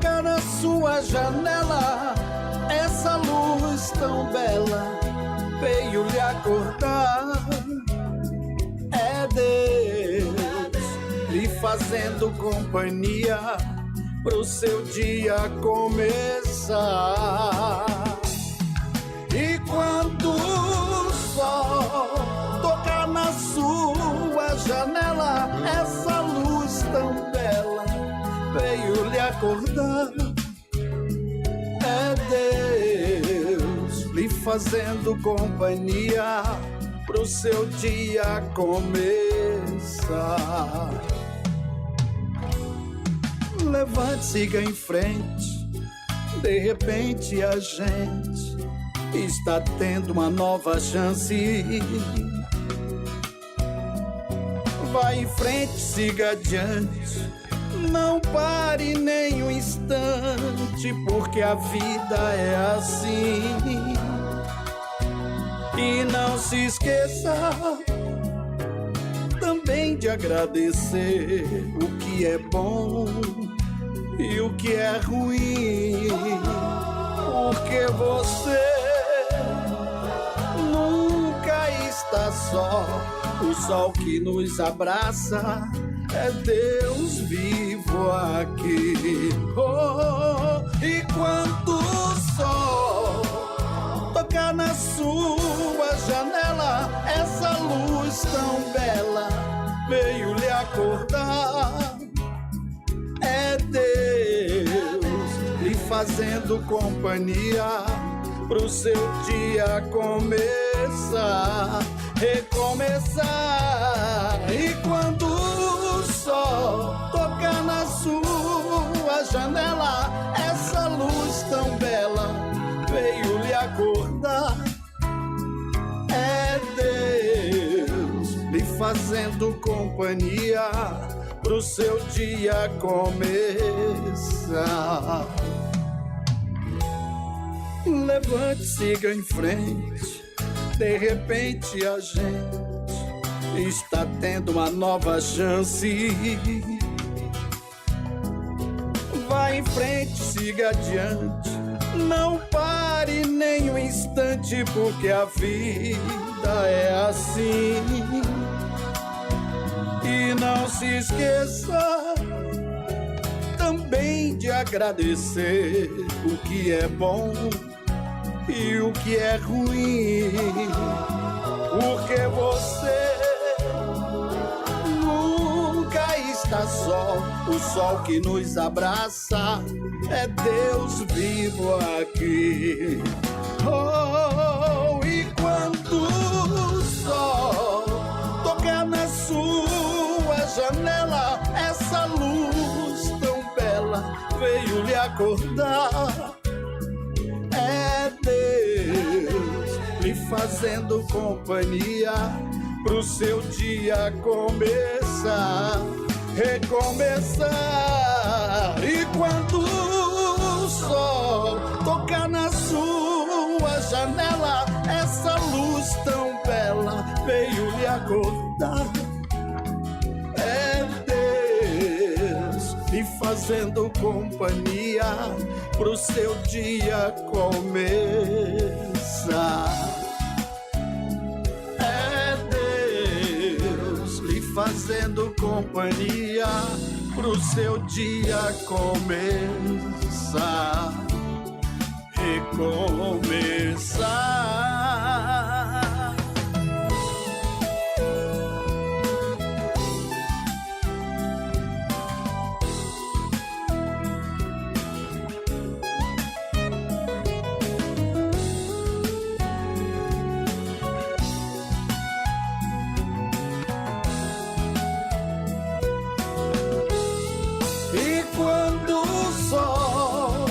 tocar na sua janela, essa luz tão bela veio lhe acordar. É Deus lhe fazendo companhia pro seu dia começar. E quando o sol tocar na sua janela, essa luz tão bela veio lhe acordar. É Deus lhe fazendo companhia pro seu dia começar. Levante, siga em frente, de repente a gente está tendo uma nova chance. Vai em frente, siga adiante, não pare nem um instante, porque a vida é assim. E não se esqueça também de agradecer o que é bom e o que é ruim, porque você nunca está só. O sol que nos abraça é Deus vivo aqui. Oh, e quando o sol tocar na sua janela, essa luz tão bela veio lhe acordar. É Deus lhe fazendo companhia pro seu dia começar, recomeçar. E quando o sol tocar na sua janela, essa luz tão bela veio lhe acordar. É Deus lhe fazendo companhia pro seu dia começar. Levante, siga em frente, de repente a gente está tendo uma nova chance. Vai em frente, siga adiante, não pare nem um instante, porque a vida é assim. E não se esqueça também de agradecer o que é bom e o que é ruim, porque você nunca está só. O sol que nos abraça é Deus vivo aqui. Oh, e quando o sol tocar na sua janela, essa luz tão bela veio lhe acordar. É Deus lhe fazendo companhia pro seu dia começar, recomeçar. E quando o sol tocar na sua janela, essa luz tão bela veio lhe acordar. É Deus lhe fazendo companhia pro seu dia começar. É Deus lhe fazendo companhia pro seu dia começar, recomeçar. Quando o sol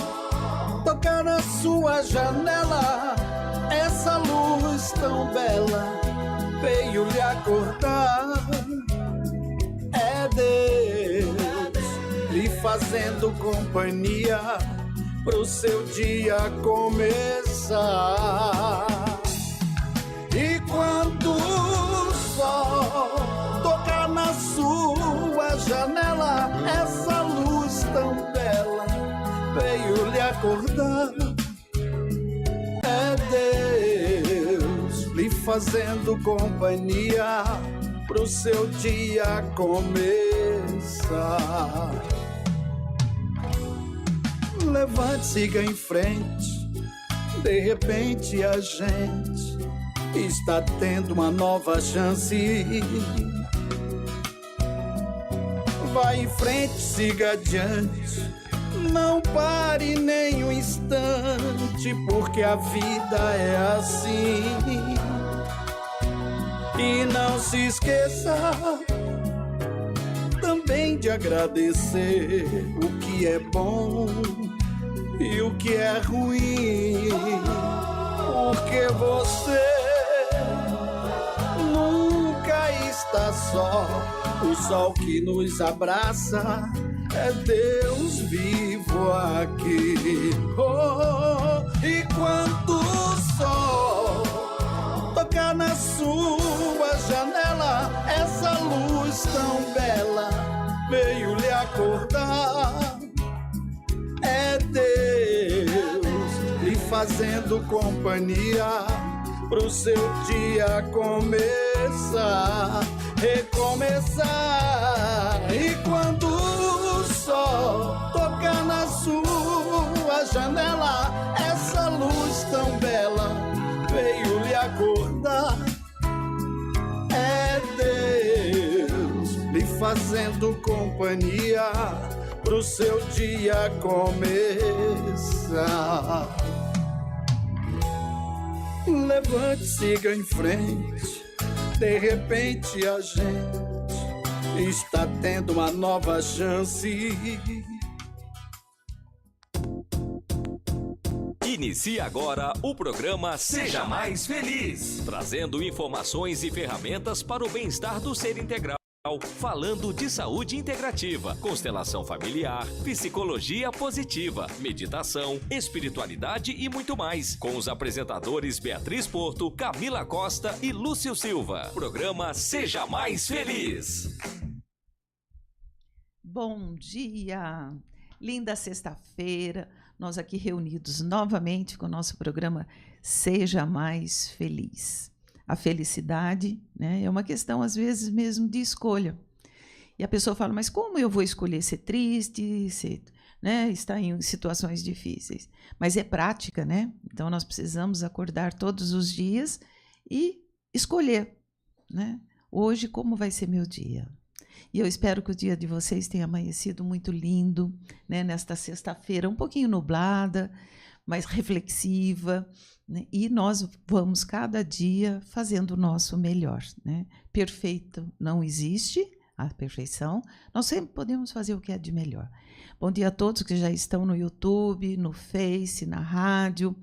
tocar na sua janela, essa luz tão bela veio lhe acordar. É Deus lhe fazendo companhia pro seu dia começar. E quando o sol tocar na sua janela, essa luz tão bela acordar. É Deus lhe fazendo companhia pro seu dia começar. Levante, siga em frente. De repente a gente está tendo uma nova chance. Vai em frente, siga adiante. Não pare nem um instante, porque a vida é assim. E não se esqueça também de agradecer o que é bom e o que é ruim, porque você nunca está só. O sol que nos abraça é Deus vivo aqui. Oh, e quando o sol tocar na sua janela, essa luz tão bela veio lhe acordar. É Deus lhe fazendo companhia pro seu dia começar, recomeçar. E quando o sol tocar na sua janela, essa luz tão bela veio lhe acordar. É Deus lhe fazendo companhia pro seu dia começar. Levante, siga em frente. De repente a gente está tendo uma nova chance. Inicia agora o programa Seja Mais Feliz, trazendo informações e ferramentas para o bem-estar do ser integral. Falando de saúde integrativa, constelação familiar, psicologia positiva, meditação, espiritualidade e muito mais. Com os apresentadores Beatriz Porto, Camila Costa e Lúcio Silva. Programa Seja Mais Feliz. Bom dia! Linda sexta-feira, nós aqui reunidos novamente com o nosso programa Seja Mais Feliz. A felicidade, né, é uma questão, às vezes, mesmo de escolha. E a pessoa fala, mas como eu vou escolher ser triste, né, estar em situações difíceis? Mas é prática, né? Então, nós precisamos acordar todos os dias e escolher, né? Hoje, como vai ser meu dia? E eu espero que o dia de vocês tenha amanhecido muito lindo, né, nesta sexta-feira, um pouquinho nublada, mais reflexiva, né? E nós vamos cada dia fazendo o nosso melhor, né? Perfeito não existe, a perfeição, nós sempre podemos fazer o que é de melhor. Bom dia a todos que já estão no YouTube, no Face, na rádio.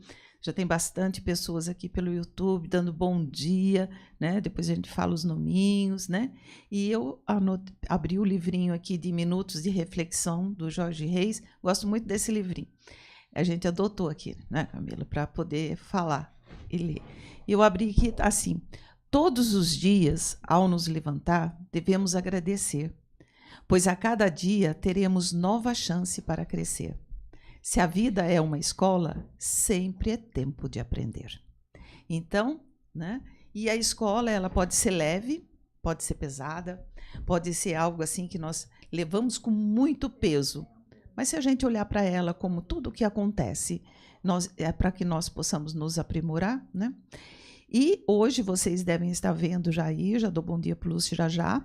Já tem bastante pessoas aqui pelo YouTube dando bom dia, né? Depois a gente fala os nominhos, né? E eu abri o livrinho aqui de Minutos de Reflexão do Jorge Reis. Gosto muito desse livrinho. A gente adotou aqui, né, Camila, para poder falar e ler. Eu abri aqui assim: todos os dias, ao nos levantar, devemos agradecer, pois a cada dia teremos nova chance para crescer. Se a vida é uma escola, sempre é tempo de aprender. Então, né? E a escola, ela pode ser leve, pode ser pesada, pode ser algo assim que nós levamos com muito peso. Mas se a gente olhar para ela como tudo o que acontece, é para que nós possamos nos aprimorar, né? E hoje vocês devem estar vendo já aí, já dou bom dia para o Lúcio já,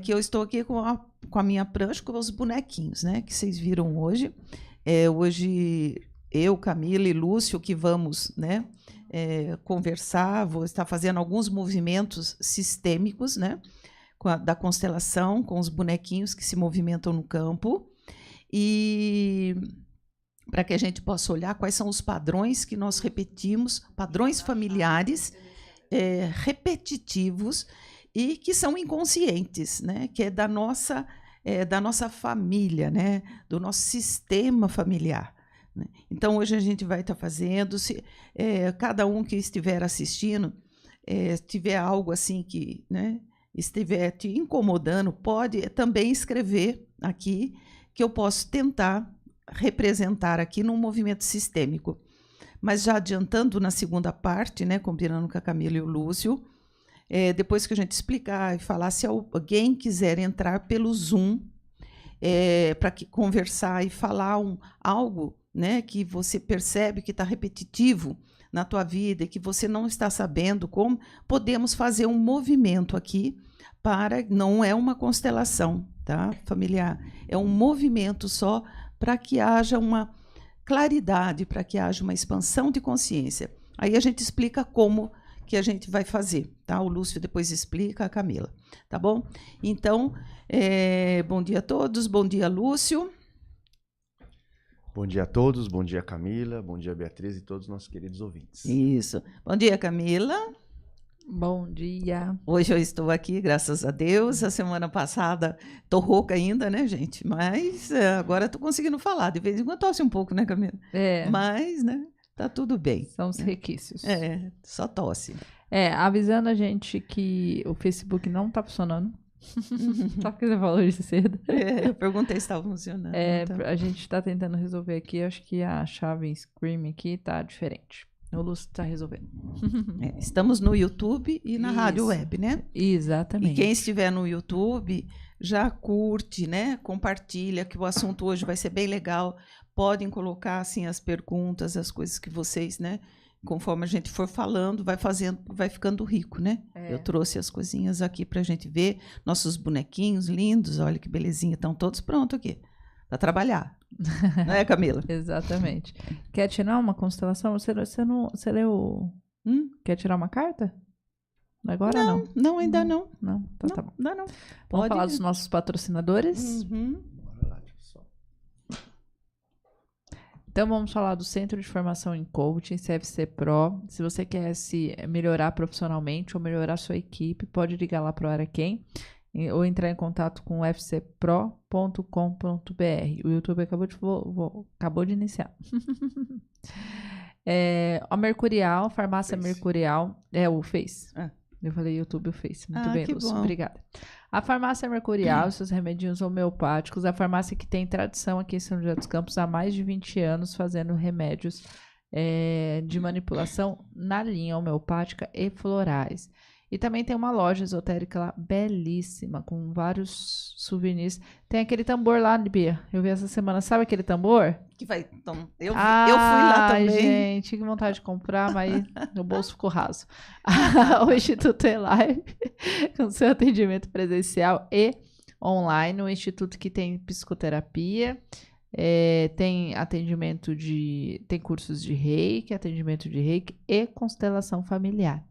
que eu estou aqui com a minha prancha, com os bonequinhos, né? Que vocês viram hoje. Hoje eu, Camila e Lúcio que vamos, né, conversar, vou estar fazendo alguns movimentos sistêmicos, né, da constelação, com os bonequinhos que se movimentam no campo. E para que a gente possa olhar quais são os padrões que nós repetimos, padrões familiares repetitivos e que são inconscientes, né? Que é da nossa família, né? Do nosso sistema familiar, né? Então, hoje a gente vai estar fazendo, cada um que estiver assistindo, tiver algo assim que, né, estiver te incomodando, pode também escrever aqui, que eu posso tentar representar aqui num movimento sistêmico. Mas já adiantando na segunda parte, né, combinando com a Camila e o Lúcio, depois que a gente explicar e falar, se alguém quiser entrar pelo Zoom para conversar e falar algo, né, que você percebe que está repetitivo na tua vida e que você não está sabendo como, podemos fazer um movimento aqui não é uma constelação, tá, familiar? É um movimento só para que haja uma claridade, para que haja uma expansão de consciência. Aí a gente explica como que a gente vai fazer, tá? O Lúcio depois explica, a Camila, tá bom? Então, bom dia a todos, bom dia, Lúcio. Bom dia a todos, bom dia, Camila, bom dia, Beatriz e todos os nossos queridos ouvintes. Isso. Bom dia, Camila. Bom dia. Hoje eu estou aqui, graças a Deus. A semana passada estou rouca ainda, né, gente? Mas agora estou conseguindo falar. De vez em quando tosse um pouco, né, Camila? Mas, né, tá tudo bem. São os requisitos. Só tosse. Avisando a gente que o Facebook não tá funcionando. Só porque você falou isso cedo. Eu perguntei se estava funcionando. Então. A gente tá tentando resolver aqui. Acho que a chave Scream aqui tá diferente. O Lúcio está resolvendo. Estamos no YouTube e na rádio web, né? Exatamente. E quem estiver no YouTube, já curte, né? Compartilha, que o assunto hoje vai ser bem legal. Podem colocar, assim, as perguntas, as coisas que vocês, né? Conforme a gente for falando, vai ficando rico, né? Eu trouxe as coisinhas aqui para a gente ver. Nossos bonequinhos lindos, olha que belezinha. Estão todos prontos aqui para trabalhar. Não é, Camila? Exatamente. Quer tirar uma constelação? Você leu... Quer tirar uma carta? Agora não? Não, ainda não. Não? Então tá bom. Ainda não. Vamos falar dos nossos patrocinadores? Então vamos falar do Centro de Formação em Coaching, CFC Pro. Se você quer se melhorar profissionalmente ou melhorar sua equipe, pode ligar lá para o Araquém ou entrar em contato com fcpro.com.br. O YouTube acabou de iniciar. A Mercurial, Farmácia Mercurial, o Face. Eu falei YouTube, o Face. Muito bem, Lúcio. Obrigada. A Farmácia Mercurial, seus remedinhos homeopáticos, a farmácia que tem tradição aqui em São José dos Campos há mais de 20 anos fazendo remédios de manipulação na linha homeopática e florais. E também tem uma loja esotérica lá, belíssima, com vários souvenirs. Tem aquele tambor lá, Bia. Eu vi essa semana. Sabe aquele tambor? Que vai... Então, eu fui lá também. Gente, que vontade de comprar, mas meu bolso ficou raso. O Instituto Elive, com seu atendimento presencial e online. Um instituto que tem psicoterapia, tem atendimento tem cursos de reiki, atendimento de reiki e constelação familiar.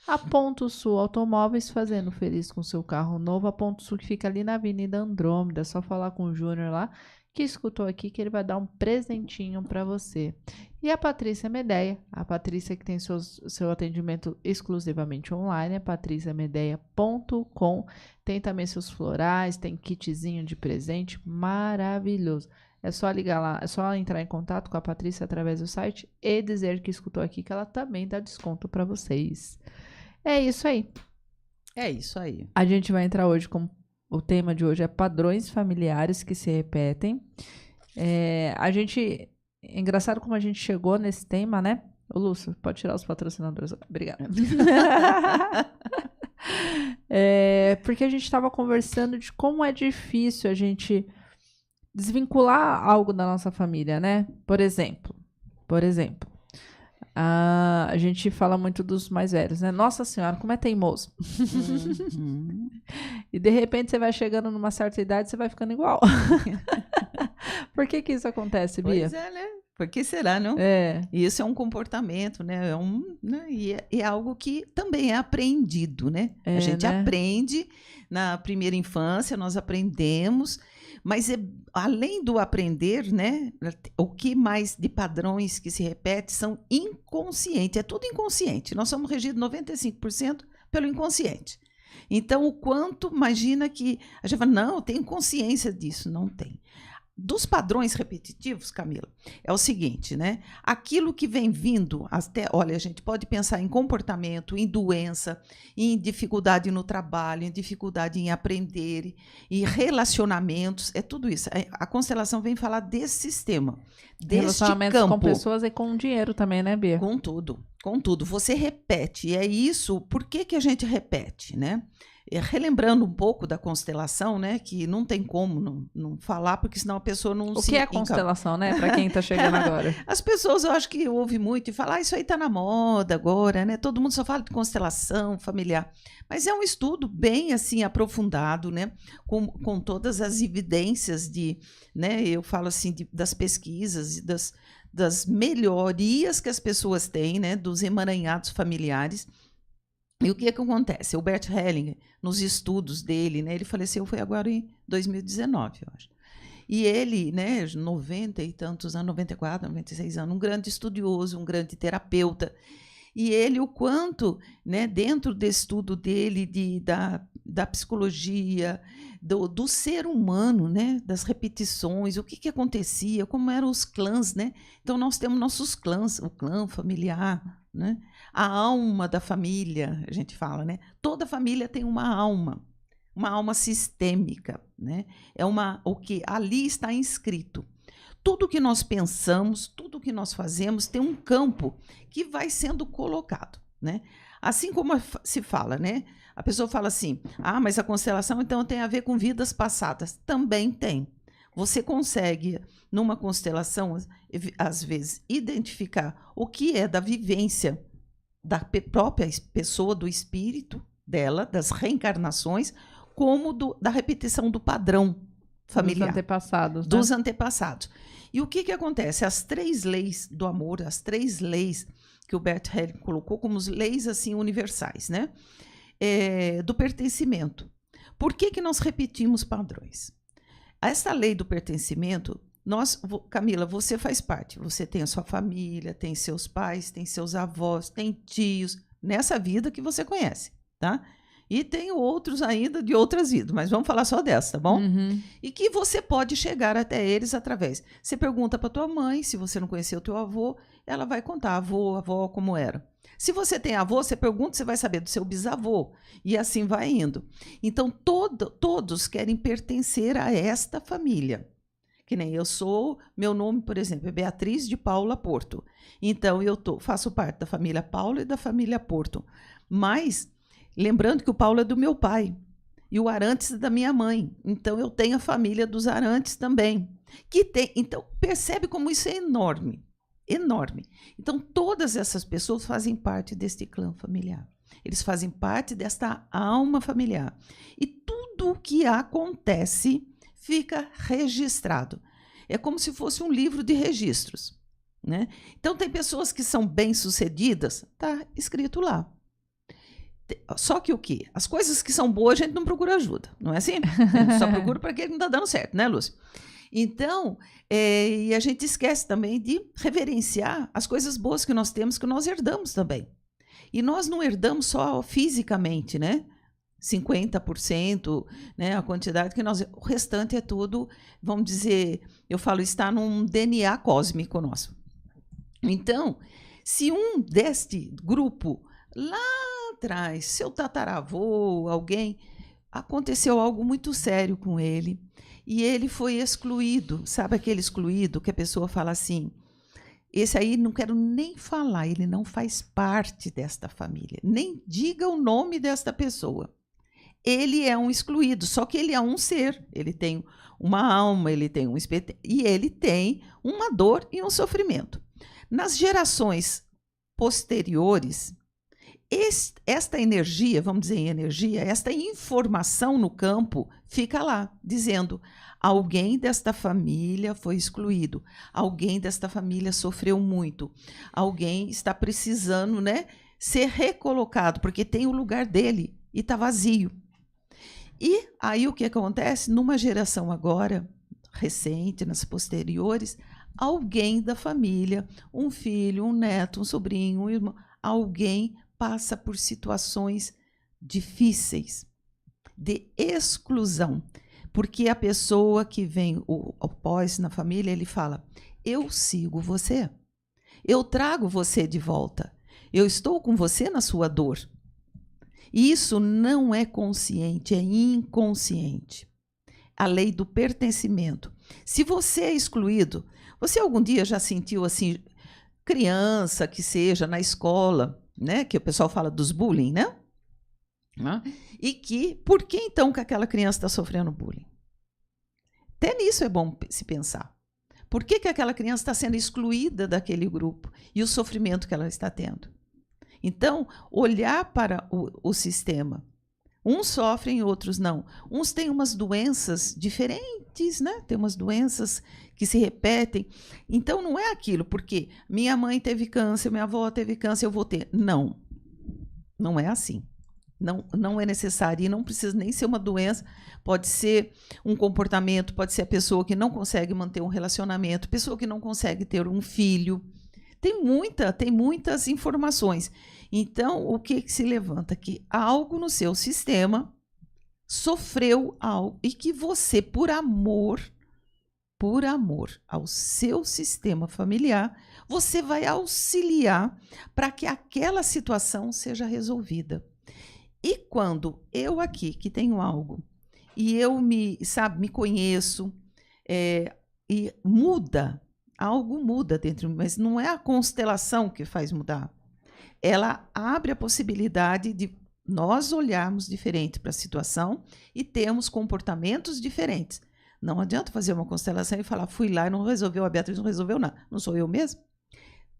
A Ponto Sul Automóveis, fazendo feliz com seu carro novo. A Ponto Sul que fica ali na Avenida Andrômeda. É só falar com o Júnior lá, que escutou aqui, que ele vai dar um presentinho para você. E a Patrícia Medeia. A Patrícia que tem seu atendimento exclusivamente online. É patriciamedeia.com. Tem também seus florais, tem kitzinho de presente. Maravilhoso. É só ligar lá, é só entrar em contato com a Patrícia através do site e dizer que escutou aqui, que ela também dá desconto para vocês. É isso aí. É isso aí. A gente vai entrar hoje com... O tema de hoje é padrões familiares que se repetem. É engraçado como a gente chegou nesse tema, né? Ô, Lúcio, pode tirar os patrocinadores. Obrigada. Porque a gente estava conversando de como é difícil a gente desvincular algo da nossa família, né? Por exemplo, a gente fala muito dos mais velhos, né? Nossa Senhora, como é teimoso. E de repente você vai chegando numa certa idade, você vai ficando igual. Por que isso acontece, Bia? Pois é, né? Por que será, não? Isso é um comportamento, né? E é algo que também é aprendido, né? A gente aprende na primeira infância, nós aprendemos, mas além do aprender, né? O que mais de padrões que se repete são inconscientes, é tudo inconsciente. Nós somos regidos 95% pelo inconsciente. Então, o quanto, imagina que a gente fala, não, eu tenho consciência disso. Não tem. dos padrões repetitivos, Camila, é o seguinte, né? Aquilo que vem vindo até, olha, a gente pode pensar em comportamento, em doença, em dificuldade no trabalho, em dificuldade em aprender, em relacionamentos, é tudo isso. A constelação vem falar desse sistema, deste Relacionamentos campo. com pessoas e com dinheiro também, né, Bia? Com tudo, com tudo. Você repete, e é isso. Por que que a gente repete, né? Relembrando um pouco da constelação, né? Que não tem como não falar, porque senão a pessoa não O se... que é constelação, né? Para quem está chegando agora. As pessoas, eu acho que ouvem muito e falam, isso aí tá na moda agora, né? Todo mundo só fala de constelação familiar. Mas é um estudo bem, assim, aprofundado, né? Com todas as evidências né? Eu falo assim, das pesquisas e das melhorias que as pessoas têm, né? Dos emaranhados familiares. E o que acontece? O Bert Hellinger, nos estudos dele, né, ele faleceu, foi agora em 2019, eu acho. E ele, né, 90 e tantos anos, 94, 96 anos, um grande estudioso, um grande terapeuta. E ele, o quanto, né, dentro desse estudo dele, da psicologia, do ser humano, né, das repetições, o que acontecia, como eram os clãs, né? Então, nós temos nossos clãs, o clã familiar, né? A alma da família, a gente fala, né? Toda família tem uma alma sistêmica, né? É o que ali está inscrito. Tudo que nós pensamos, tudo que nós fazemos tem um campo que vai sendo colocado, né? Assim como se fala, né? A pessoa fala assim, mas a constelação então tem a ver com vidas passadas. Também tem. Você consegue, numa constelação, às vezes, identificar o que é da vivência da própria pessoa, do espírito dela, das reencarnações, como da repetição do padrão familiar. Dos antepassados. Dos antepassados. E o que acontece? As 3 leis do amor, as 3 leis que o Bert Hellinger colocou como leis assim universais, né? Do pertencimento. Por que nós repetimos padrões? Essa lei do pertencimento, Camila, você faz parte. Você tem a sua família, tem seus pais, tem seus avós, tem tios, nessa vida que você conhece, tá? E tem outros ainda de outras vidas, mas vamos falar só dessa, tá bom? Uhum. E que você pode chegar até eles através. Você pergunta para tua mãe, se você não conheceu o teu avô, ela vai contar, avó, como era. Se você tem avô, você pergunta, você vai saber do seu bisavô. E assim vai indo. Então, todos querem pertencer a esta família. Que nem eu sou, meu nome, por exemplo, é Beatriz de Paula Porto. Então, eu faço parte da família Paula e da família Porto. Mas, lembrando que o Paulo é do meu pai e o Arantes é da minha mãe. Então, eu tenho a família dos Arantes também. Então, percebe como isso é enorme. Enorme. Então, todas essas pessoas fazem parte deste clã familiar. Eles fazem parte desta alma familiar. E tudo o que acontece fica registrado. É como se fosse um livro de registros, né? Então, tem pessoas que são bem-sucedidas, está escrito lá. Só que o quê? As coisas que são boas, a gente não procura ajuda, não é assim? A gente só procura para quem não está dando certo, né, Lúcia? Então, e a gente esquece também de reverenciar as coisas boas que nós temos, que nós herdamos também. E nós não herdamos só fisicamente, né? 50%, né? A quantidade que o restante é tudo, vamos dizer, eu falo, está num DNA cósmico nosso. Então, se deste grupo, lá atrás, seu tataravô, alguém, aconteceu algo muito sério com ele, e ele foi excluído. Sabe aquele excluído que a pessoa fala assim, esse aí não quero nem falar, ele não faz parte desta família, nem diga o nome desta pessoa. Ele é um excluído, só que ele é um ser, ele tem uma alma, ele tem um espírito, e ele tem uma dor e um sofrimento. Nas gerações posteriores, esta energia, vamos dizer energia, esta informação no campo fica lá, dizendo, alguém desta família foi excluído, alguém desta família sofreu muito, alguém está precisando, né, ser recolocado, porque tem o lugar dele e está vazio. E aí o que acontece? Numa geração agora, recente, nas posteriores, alguém da família, um filho, um neto, um sobrinho, um irmão, alguém passa por situações difíceis de exclusão. Porque a pessoa que vem, o pós na família, ele fala, eu sigo você. Eu trago você de volta. Eu estou com você na sua dor. Isso não é consciente, é inconsciente. A lei do pertencimento. Se você é excluído, você algum dia já sentiu assim, criança que seja na escola, né, que o pessoal fala dos bullying, né? E que, por que então que aquela criança está sofrendo bullying? Até nisso é bom se pensar. Por que que aquela criança está sendo excluída daquele grupo e o sofrimento que ela está tendo? Então, olhar para o sistema. Uns sofrem, outros não. Uns têm umas doenças diferentes, né? Tem umas doenças que se repetem. Então, não é aquilo, porque minha mãe teve câncer, minha avó teve câncer, eu vou ter. Não, não é assim. Não é necessário e não precisa nem ser uma doença. Pode ser um comportamento, pode ser a pessoa que não consegue manter um relacionamento, pessoa que não consegue ter um filho. Tem muitas informações. Então, o que se levanta? Que algo no seu sistema sofreu algo e que você, por amor ao seu sistema familiar, você vai auxiliar para que aquela situação seja resolvida. E quando eu aqui, que tenho algo, e eu me conheço, e algo muda dentro de mim, mas não é a constelação que faz mudar. Ela abre a possibilidade de nós olharmos diferente para a situação e termos comportamentos diferentes. Não adianta fazer uma constelação e falar, fui lá e não resolveu, a Beatriz não resolveu nada. Não sou eu mesmo?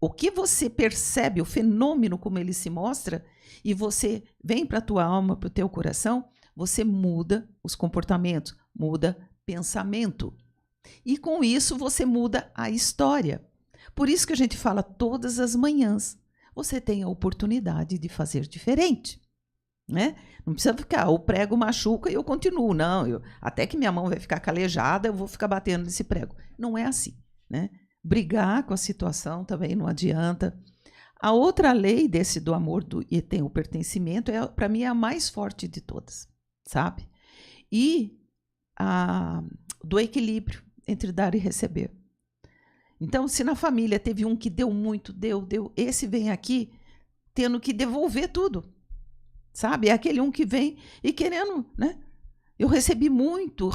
O que você percebe, o fenômeno como ele se mostra, e você vem para a tua alma, para o teu coração, você muda os comportamentos, muda pensamento. E com isso você muda a história. Por isso que a gente fala todas as manhãs. Você tem a oportunidade de fazer diferente. Né? Não precisa ficar, o prego machuca e eu continuo. Não, até que minha mão vai ficar calejada, eu vou ficar batendo nesse prego. Não é assim. Né? Brigar com a situação também não adianta. A outra lei do amor e tem o pertencimento, para mim, é a mais forte de todas, sabe? E do equilíbrio entre dar e receber. Então, se na família teve um que deu muito, deu, esse vem aqui tendo que devolver tudo, sabe? É aquele um que vem e querendo, né? Eu recebi muito,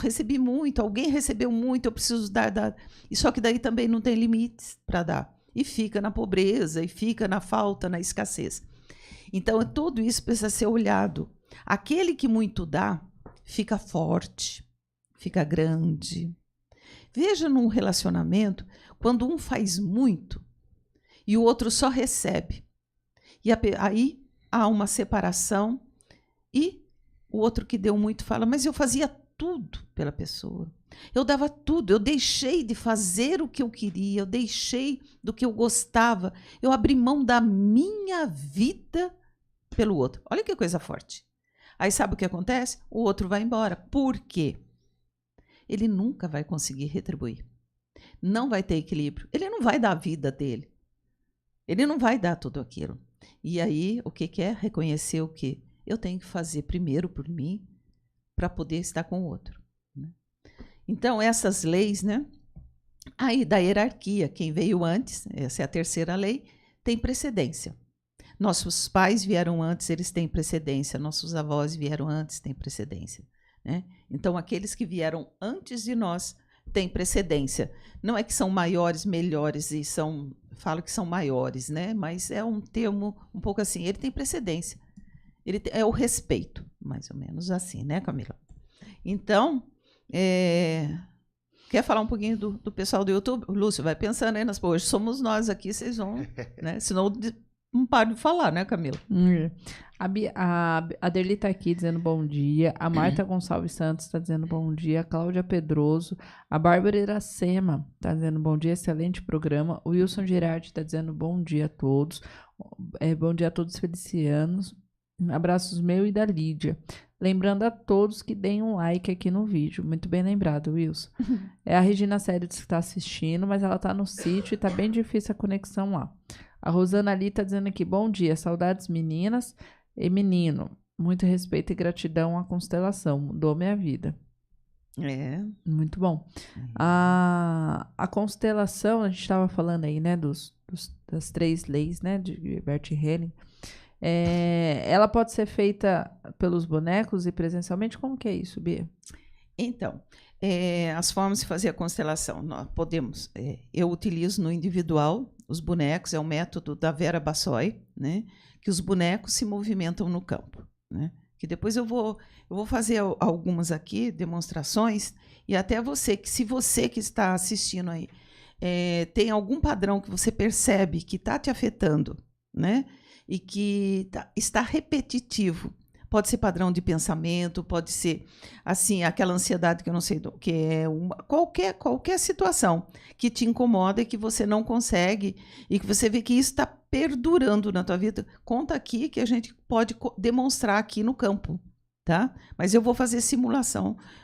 alguém recebeu muito, eu preciso dar. E só que daí também não tem limites para dar. E fica na pobreza, e fica na falta, na escassez. Então, tudo isso precisa ser olhado. Aquele que muito dá, fica forte, fica grande. Veja num relacionamento, quando um faz muito e o outro só recebe. E aí há uma separação e o outro que deu muito fala, mas eu fazia tudo pela pessoa. Eu dava tudo, eu deixei de fazer o que eu queria, eu deixei do que eu gostava, eu abri mão da minha vida pelo outro. Olha que coisa forte. Aí sabe o que acontece? O outro vai embora. Por quê? Ele nunca vai conseguir retribuir. Não vai ter equilíbrio. Ele não vai dar a vida dele. Ele não vai dar tudo aquilo. E aí, o que é? Reconhecer o quê? Eu tenho que fazer primeiro por mim para poder estar com o outro. Né? Então, essas leis, né? Aí, da hierarquia, quem veio antes, essa é a terceira lei, tem precedência. Nossos pais vieram antes, eles têm precedência. Nossos avós vieram antes, têm precedência. Né? Então, aqueles que vieram antes de nós têm precedência. Não é que são maiores, melhores, e falo que são maiores, né? Mas é um termo um pouco assim, ele tem precedência. É o respeito, mais ou menos assim, né, Camila? Então, quer falar um pouquinho do pessoal do YouTube? Lúcio, vai pensando aí hoje somos nós aqui, vocês vão, né? Senão não paro de falar, né, Camila? A Derli tá aqui dizendo bom dia. A Marta Gonçalves Santos tá dizendo bom dia. A Cláudia Pedroso. A Bárbara Iracema tá dizendo bom dia, excelente programa. O Wilson Girardi tá dizendo bom dia a todos. Bom dia a todos felicianos. Abraços meu e da Lídia. Lembrando a todos que deem um like aqui no vídeo. Muito bem lembrado, Wilson. A Regina Séries que está assistindo, mas ela tá no sítio e tá bem difícil a conexão lá. A Rosana Ali tá dizendo aqui, bom dia, saudades meninas e menino. Muito respeito e gratidão à constelação, mudou minha vida. É. Muito bom. A constelação, a gente estava falando aí, né, das 3 leis, né, de Bert Helling. Ela pode ser feita pelos bonecos e presencialmente? Como que é isso, Bia? Então, as formas de fazer a constelação, nós podemos, eu utilizo no individual os bonecos, é o método da Vera Bassoy, né, que os bonecos se movimentam no campo, né, que depois eu vou fazer algumas aqui, demonstrações, e até se você que está assistindo aí, tem algum padrão que você percebe que está te afetando, né, e que está repetitivo, pode ser padrão de pensamento, pode ser assim aquela ansiedade que eu não sei do que é, qualquer situação que te incomoda e que você não consegue e que você vê que isso está perdurando na tua vida. Conta aqui que a gente pode demonstrar aqui no campo, tá? Mas eu vou fazer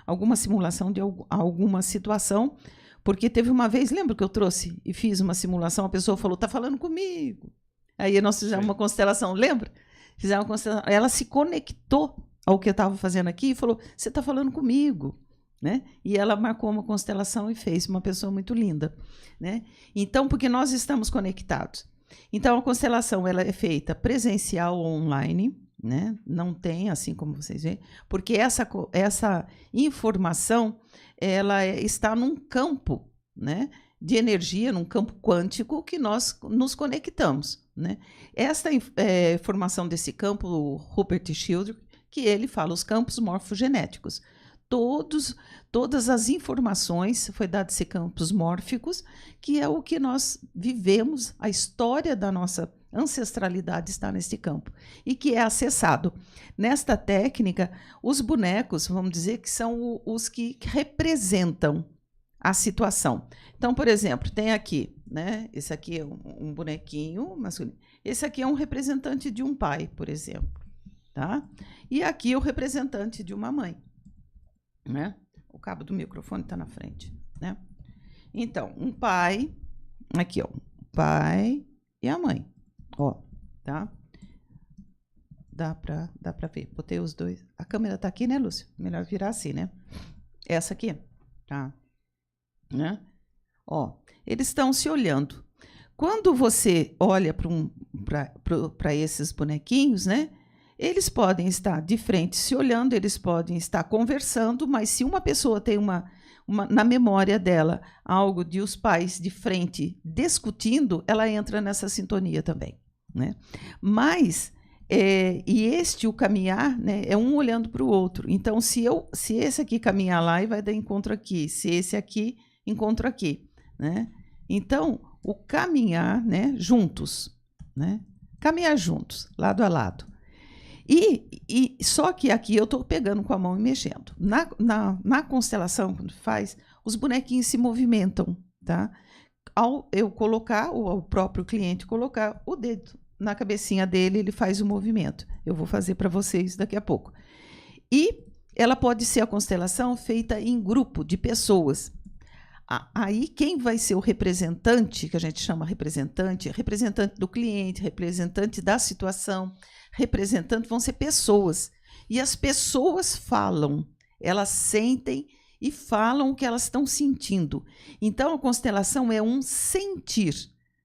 alguma simulação de alguma situação, porque teve uma vez, lembra que eu trouxe e fiz uma simulação, a pessoa falou, tá falando comigo. Aí nós fizemos uma constelação, lembra? Fizemos uma constelação. Ela se conectou ao que eu estava fazendo aqui e falou, você está falando comigo, né? E ela marcou uma constelação e fez, uma pessoa muito linda, né? Então, porque nós estamos conectados. Então, a constelação ela é feita presencial ou online, né? Não tem, assim como vocês veem, porque essa informação ela está num campo, né, de energia, num campo quântico que nós nos conectamos, né? Esta formação desse campo, o Rupert Sheldrake, que ele fala os campos morfogenéticos. Todas as informações foi dado esses campos mórficos, que é o que nós vivemos, a história da nossa ancestralidade está nesse campo e que é acessado. Nesta técnica, os bonecos, vamos dizer que são os que representam a situação. Então, por exemplo, tem aqui, né? Esse aqui é um bonequinho masculino. Esse aqui é um representante de um pai, por exemplo, tá? E aqui é o representante de uma mãe, né? O cabo do microfone está na frente, né? Então, um pai, aqui, ó, o pai e a mãe, ó, tá? Dá para ver. Botei os dois. A câmera tá aqui, né, Lúcia? Melhor virar assim, né? Essa aqui, tá? Né? Ó, eles estão se olhando. Quando você olha para esses bonequinhos, né? Eles podem estar de frente se olhando, eles podem estar conversando, mas se uma pessoa tem na memória dela algo de os pais de frente discutindo, ela entra nessa sintonia também, né? Mas o caminhar, né, é um olhando para o outro. Então, se esse aqui caminhar lá, e vai dar encontro aqui. Se esse aqui, encontro aqui, né? Então, o caminhar, né, juntos, né? Caminhar juntos, lado a lado. E só que aqui eu estou pegando com a mão e mexendo. Na constelação, quando faz, os bonequinhos se movimentam, tá? Ao eu colocar, ou ao próprio cliente colocar o dedo na cabecinha dele, ele faz o movimento. Eu vou fazer para vocês daqui a pouco. E ela pode ser a constelação feita em grupo de pessoas. Aí quem vai ser o representante, que a gente chama representante do cliente, representante da situação, representante vão ser pessoas. E as pessoas falam, elas sentem e falam o que elas estão sentindo. Então a constelação é um sentir,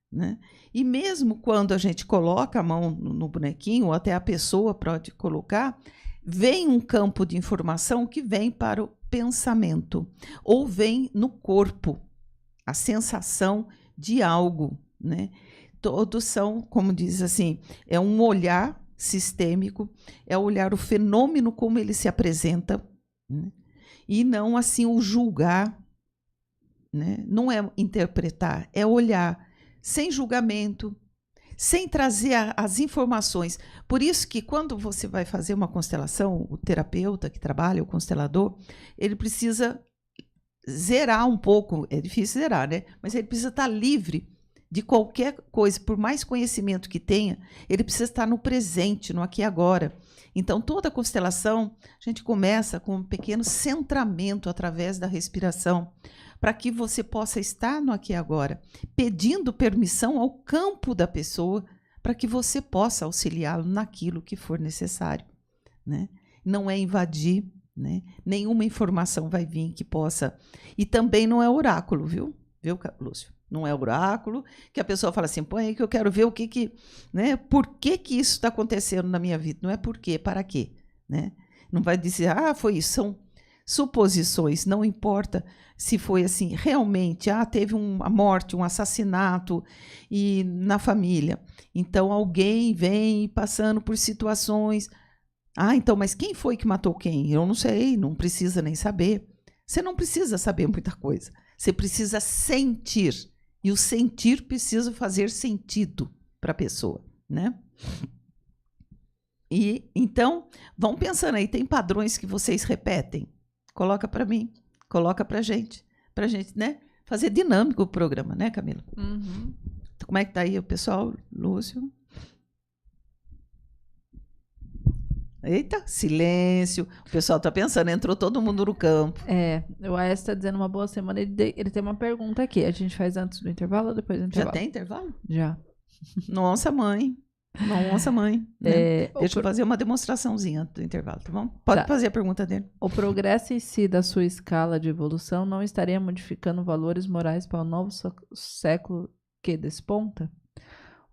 né? E mesmo quando a gente coloca a mão no bonequinho, ou até a pessoa pode colocar, vem um campo de informação que vem para o pensamento, ou vem no corpo, a sensação de algo, né? Todos são, como diz assim, é um olhar sistêmico, é olhar o fenômeno como ele se apresenta, né? E não assim o julgar, né? Não é interpretar, é olhar sem julgamento, sem trazer as informações. Por isso que quando você vai fazer uma constelação, o terapeuta que trabalha, o constelador, ele precisa zerar um pouco, é difícil zerar, né? Mas ele precisa estar livre de qualquer coisa, por mais conhecimento que tenha, ele precisa estar no presente, no aqui e agora. Então, toda a constelação, a gente começa com um pequeno centramento através da respiração, para que você possa estar no aqui e agora, pedindo permissão ao campo da pessoa, para que você possa auxiliá-lo naquilo que for necessário, né? Não é invadir, né? Nenhuma informação vai vir que possa... E também não é oráculo, viu, Lúcio? Não é oráculo, que a pessoa fala assim, põe aí que eu quero ver o que né? Por que isso está acontecendo na minha vida? Não é por quê, para quê, né? Não vai dizer, foi isso, são suposições, não importa se foi assim, realmente, teve uma morte, um assassinato e na família. Então, alguém vem passando por situações. Então, mas quem foi que matou quem? Eu não sei, não precisa nem saber. Você não precisa saber muita coisa. Você precisa sentir. E o sentir precisa fazer sentido para a pessoa, né? E, então, vão pensando aí, tem padrões que vocês repetem? Coloca para mim, coloca para gente, né? Fazer dinâmico o programa, né, Camila? Uhum. Como é que tá aí o pessoal, Lúcio? Eita, silêncio. O pessoal tá pensando, entrou todo mundo no campo. O Aécio está dizendo uma boa semana. Ele tem uma pergunta aqui. A gente faz antes do intervalo ou depois do intervalo? Já tem intervalo? Já. Nossa, mãe. Nossa, mãe. Né? Deixa eu fazer uma demonstraçãozinha do intervalo, tá bom? Pode fazer a pergunta dele. O progresso em si da sua escala de evolução não estaria modificando valores morais para o novo século que desponta?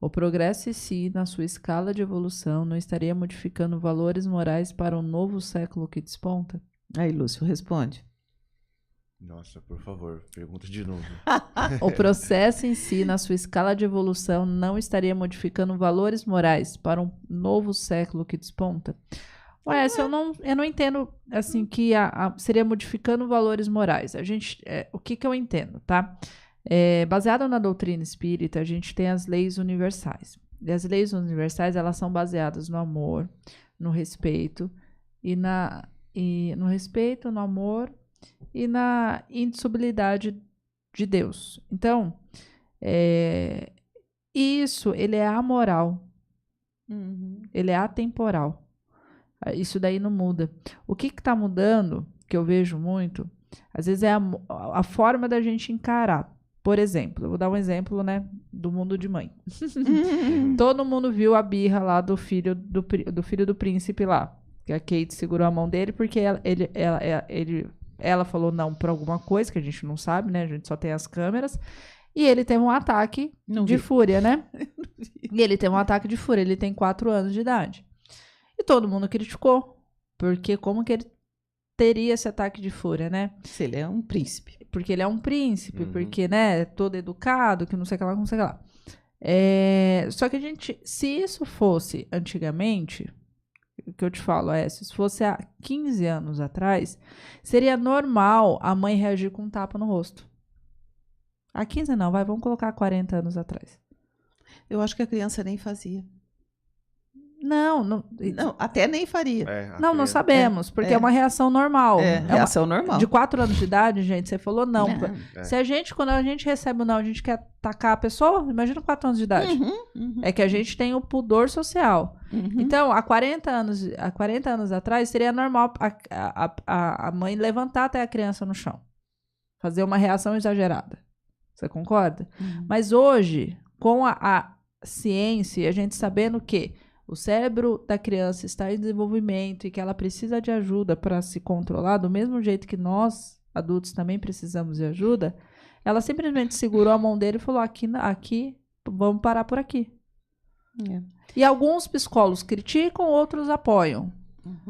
O progresso em si, na sua escala de evolução, não estaria modificando valores morais para o novo século que desponta? Aí, Lúcio, responde. Nossa, por favor, pergunta de novo. O processo em si, na sua escala de evolução, não estaria modificando valores morais para um novo século que desponta? Eu não entendo assim que seria modificando valores morais. O que eu entendo, tá? Baseado na doutrina espírita, a gente tem as leis universais. E as leis universais, elas são baseadas no amor, no respeito no respeito, no amor e na indissolubilidade de Deus. Então, isso, ele é amoral. Uhum. Ele é atemporal. Isso daí não muda. O que está mudando, que eu vejo muito, às vezes é a forma da gente encarar. Por exemplo, eu vou dar um exemplo, né, do mundo de mãe. Todo mundo viu a birra lá do filho do príncipe lá, que a Kate segurou a mão dele porque ela falou não por alguma coisa que a gente não sabe, né? A gente só tem as câmeras. E ele teve um ataque de fúria, né? E ele teve um ataque de fúria. Ele tem 4 anos de idade. E todo mundo criticou. Porque como que ele teria esse ataque de fúria, né? Se ele é um príncipe. Porque ele é um príncipe. Porque, né? Todo educado, que não sei o que lá, não sei o que lá. Só que se isso fosse antigamente... O que eu te falo se fosse há 15 anos atrás, seria normal a mãe reagir com um tapa no rosto. Há 15 não, vamos colocar 40 anos atrás. Eu acho que a criança nem fazia. Não, até nem faria. Não sabemos, porque é uma reação normal. Reação normal. De 4 anos de idade, gente, você falou não. Quando a gente recebe o não, a gente quer atacar a pessoa, imagina 4 anos de idade. É que a gente tem o pudor social. Então, há 40 anos atrás, seria normal a mãe levantar até a criança no chão. Fazer uma reação exagerada. Você concorda? Mas hoje, com a ciência, a gente sabendo que o cérebro da criança está em desenvolvimento e que ela precisa de ajuda para se controlar, do mesmo jeito que nós, adultos, também precisamos de ajuda, ela simplesmente segurou a mão dele e falou, aqui vamos parar por aqui. E alguns psicólogos criticam, outros apoiam.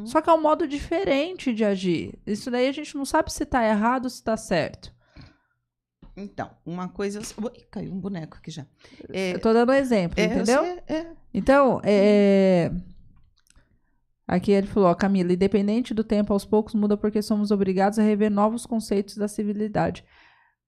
Só que é um modo diferente de agir. Isso daí a gente não sabe se está errado ou se está certo. Então, uma coisa... Ui, caiu um boneco aqui já. Eu tô dando um exemplo, entendeu? Então, aqui ele falou, Camila, independente do tempo, aos poucos muda porque somos obrigados a rever novos conceitos da civilidade.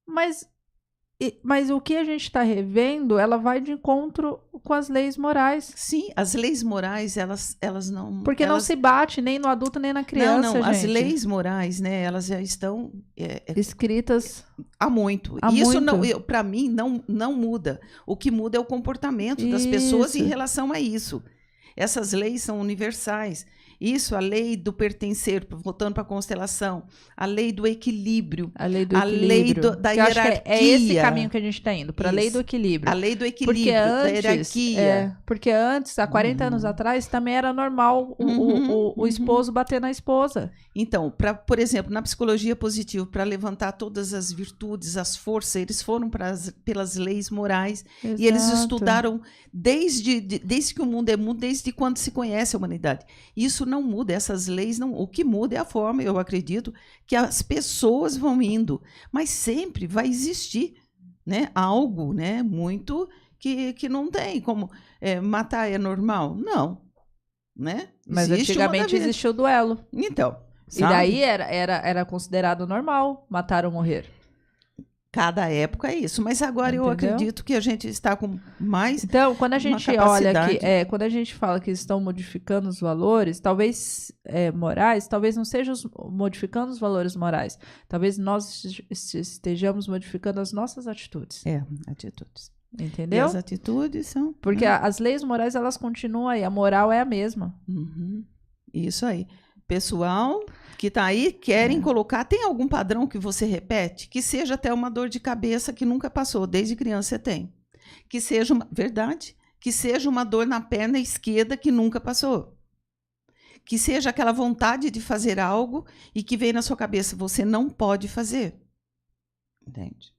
Mas o que a gente está revendo, ela vai de encontro com as leis morais. Sim, as leis morais, elas não... Porque não se bate nem no adulto, nem na criança, Não, gente. as leis morais, né, elas já estão... escritas há muito. Isso, para mim, não muda. O que muda é o comportamento das pessoas em relação a isso. Essas leis são universais. Isso, a lei do pertencer, voltando para a constelação, a lei do equilíbrio, A lei do a lei equilíbrio. da Que eu acho que hierarquia. é esse caminho que a gente está indo, para a lei Isso. do equilíbrio. A lei do Porque equilíbrio, da antes, hierarquia. porque antes, há 40 anos atrás, também era normal o esposo bater na esposa. Então, por exemplo, na psicologia positiva, para levantar todas as virtudes, as forças, eles foram pelas leis morais e eles Exato. estudaram desde que o mundo é mundo, desde quando se conhece a humanidade. Isso não muda, essas leis não. O que muda é a forma, eu acredito, que as pessoas vão indo, mas sempre vai existir, né, algo, né, muito que não tem como matar é normal, não, né? Mas Existe uma antigamente vida. existia o duelo. Então, E sabe? daí era considerado normal matar ou morrer. Cada época é isso, mas agora eu Entendeu? acredito que a gente está com mais. Então, quando a Uma gente olha capacidade. que, quando a gente fala que estão modificando os valores, talvez morais, talvez não sejam modificando os valores morais. Talvez nós estejamos modificando as nossas atitudes. Atitudes. E Entendeu? as atitudes são. Porque as leis morais, elas continuam aí. A moral é a mesma. Uhum. Isso aí. Pessoal que está aí, querem colocar. Tem algum padrão que você repete? Que seja até uma dor de cabeça que nunca passou, desde criança você tem. Que seja uma. Verdade. Que seja uma dor na perna esquerda que nunca passou. Que seja aquela vontade de fazer algo e que vem na sua cabeça, você não pode fazer. Entende?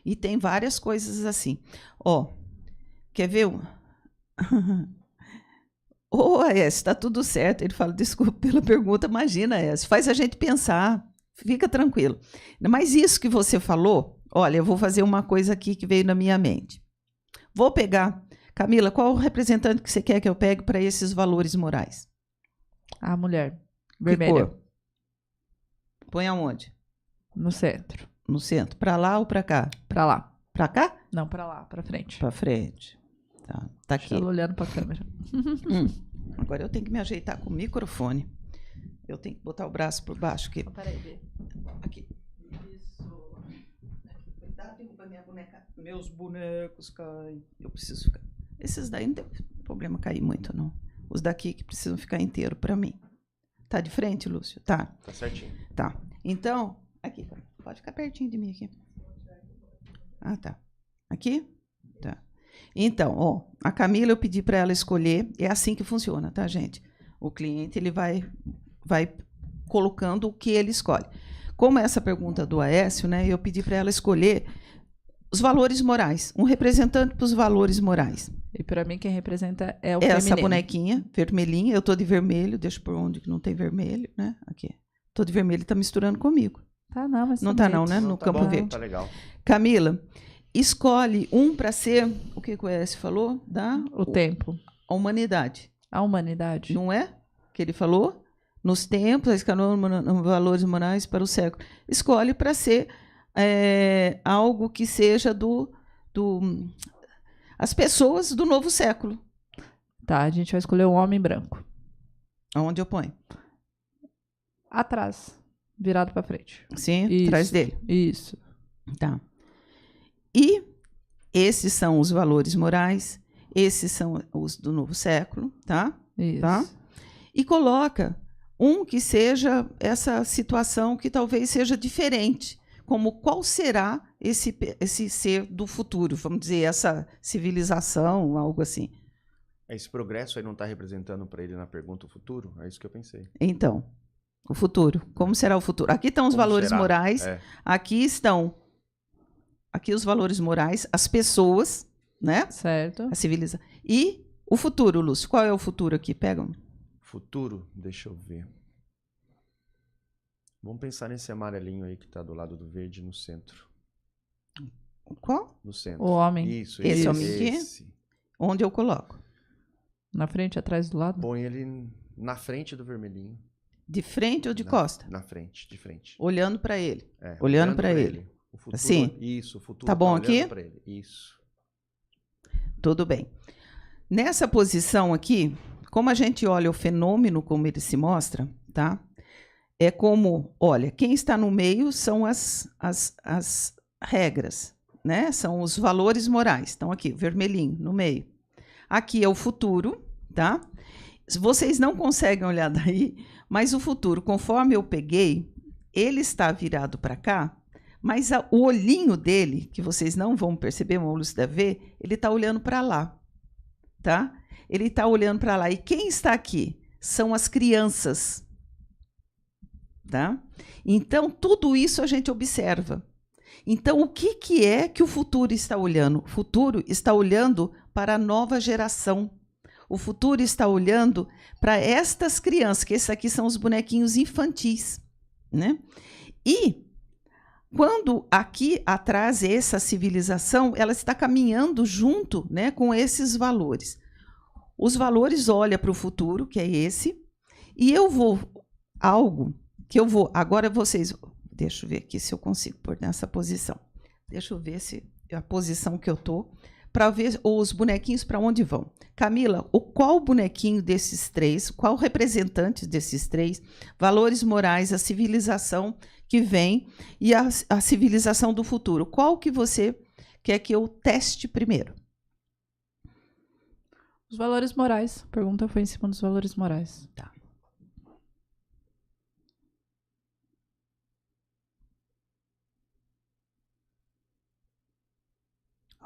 E tem várias coisas assim. Ó, quer ver uma? Ô, Aécio, tá tudo certo. Ele fala, desculpa pela pergunta, imagina, Aécio, faz a gente pensar, fica tranquilo. Mas isso que você falou, olha, eu vou fazer uma coisa aqui que veio na minha mente. Vou pegar, Camila, qual o representante que você quer que eu pegue para esses valores morais? A mulher. Que Vermelha. cor? Põe aonde? No centro. No centro, para lá ou para cá? Pra lá. Para cá? Não, pra lá, pra frente. Para frente. Tá aqui. Ela olhando pra câmera. Agora eu tenho que me ajeitar com o microfone. Eu tenho que botar o braço por baixo aqui. Peraí, Bê. Aqui. Isso. Aqui. Cuidado, derruba minha boneca. Meus bonecos caem. Eu preciso ficar. Esses daí não tem problema cair muito, não. Os daqui que precisam ficar inteiro para mim. Tá de frente, Lúcio? Tá. Tá certinho. Tá. Então, aqui. Pode ficar pertinho de mim aqui. Ah, tá. Aqui? Tá. Então, ó, a Camila eu pedi para ela escolher. É assim que funciona, tá, gente? O cliente ele vai colocando o que ele escolhe. Como essa pergunta do Aécio, né? Eu pedi para ela escolher os valores morais, um representante para os valores morais. E pra mim quem representa é o Essa feminino. bonequinha vermelhinha, eu tô de vermelho, deixa eu por onde que não tem vermelho, né? Aqui. Tô de vermelho, tá misturando comigo. Tá não, mas Não tá não, né? No Tá campo bom, verde. tá legal. Camila, escolhe um para ser, o que o Aécio falou? O tempo. A humanidade. A humanidade. Não é? Que ele falou? Nos tempos, a escalou valores morais para o século. Escolhe para ser algo que seja as pessoas do novo século. Tá, a gente vai escolher um homem branco. Aonde eu ponho? Atrás. Virado pra frente. Sim, Isso. atrás dele. Isso. Tá. E esses são os valores morais, esses são os do novo século, tá? Isso. Tá? E coloca um que seja essa situação que talvez seja diferente, como qual será esse ser do futuro, vamos dizer, essa civilização, algo assim. Esse progresso aí não tá representando para ele na pergunta o futuro? É isso que eu pensei. Então, o futuro, como será o futuro? Aqui estão os Como valores será? morais, aqui estão os valores morais, as pessoas, né? Certo. A civilização. E o futuro, Lúcio, qual é o futuro aqui? Pega um. Futuro, deixa eu ver. Vamos pensar nesse amarelinho aí que tá do lado do verde no centro. Qual? No centro. O homem. Isso, Esse isso, homem aqui? esse. Onde eu coloco? Na frente, atrás, do lado? Põe ele na frente do vermelhinho. De frente ou de costa? Na frente, de frente. Olhando para ele. É, Olhando pra ele. O futuro, Assim? Isso, o futuro. Tá bom olhando aqui? pra ele. Isso. Tudo bem. Nessa posição aqui, como a gente olha o fenômeno como ele se mostra, tá? É como, olha, quem está no meio são as regras, né? São os valores morais. Estão aqui, vermelhinho, no meio. Aqui é o futuro, tá? vocês não conseguem olhar daí, mas o futuro, conforme eu peguei, ele está virado para cá, mas o olhinho dele, que vocês não vão perceber, o olho deve ver, ele está olhando para lá, tá? Ele está olhando para lá. E quem está aqui? São as crianças, tá? Então, tudo isso a gente observa. Então, o que é que o futuro está olhando? O futuro está olhando para a nova geração. O futuro está olhando para estas crianças, que esses aqui são os bonequinhos infantis, né? E quando aqui atrás essa civilização, ela está caminhando junto, né, com esses valores. Os valores olham para o futuro, que é esse, e eu vou algo que eu vou. Agora vocês, deixa eu ver aqui se eu consigo pôr nessa posição. Deixa eu ver se a posição que eu tô, para ver os bonequinhos para onde vão. Camila, qual bonequinho desses três, qual representante desses três, valores morais, a civilização que vem e a civilização do futuro, qual que você quer que eu teste primeiro? Os valores morais. A pergunta foi em cima dos valores morais. Tá.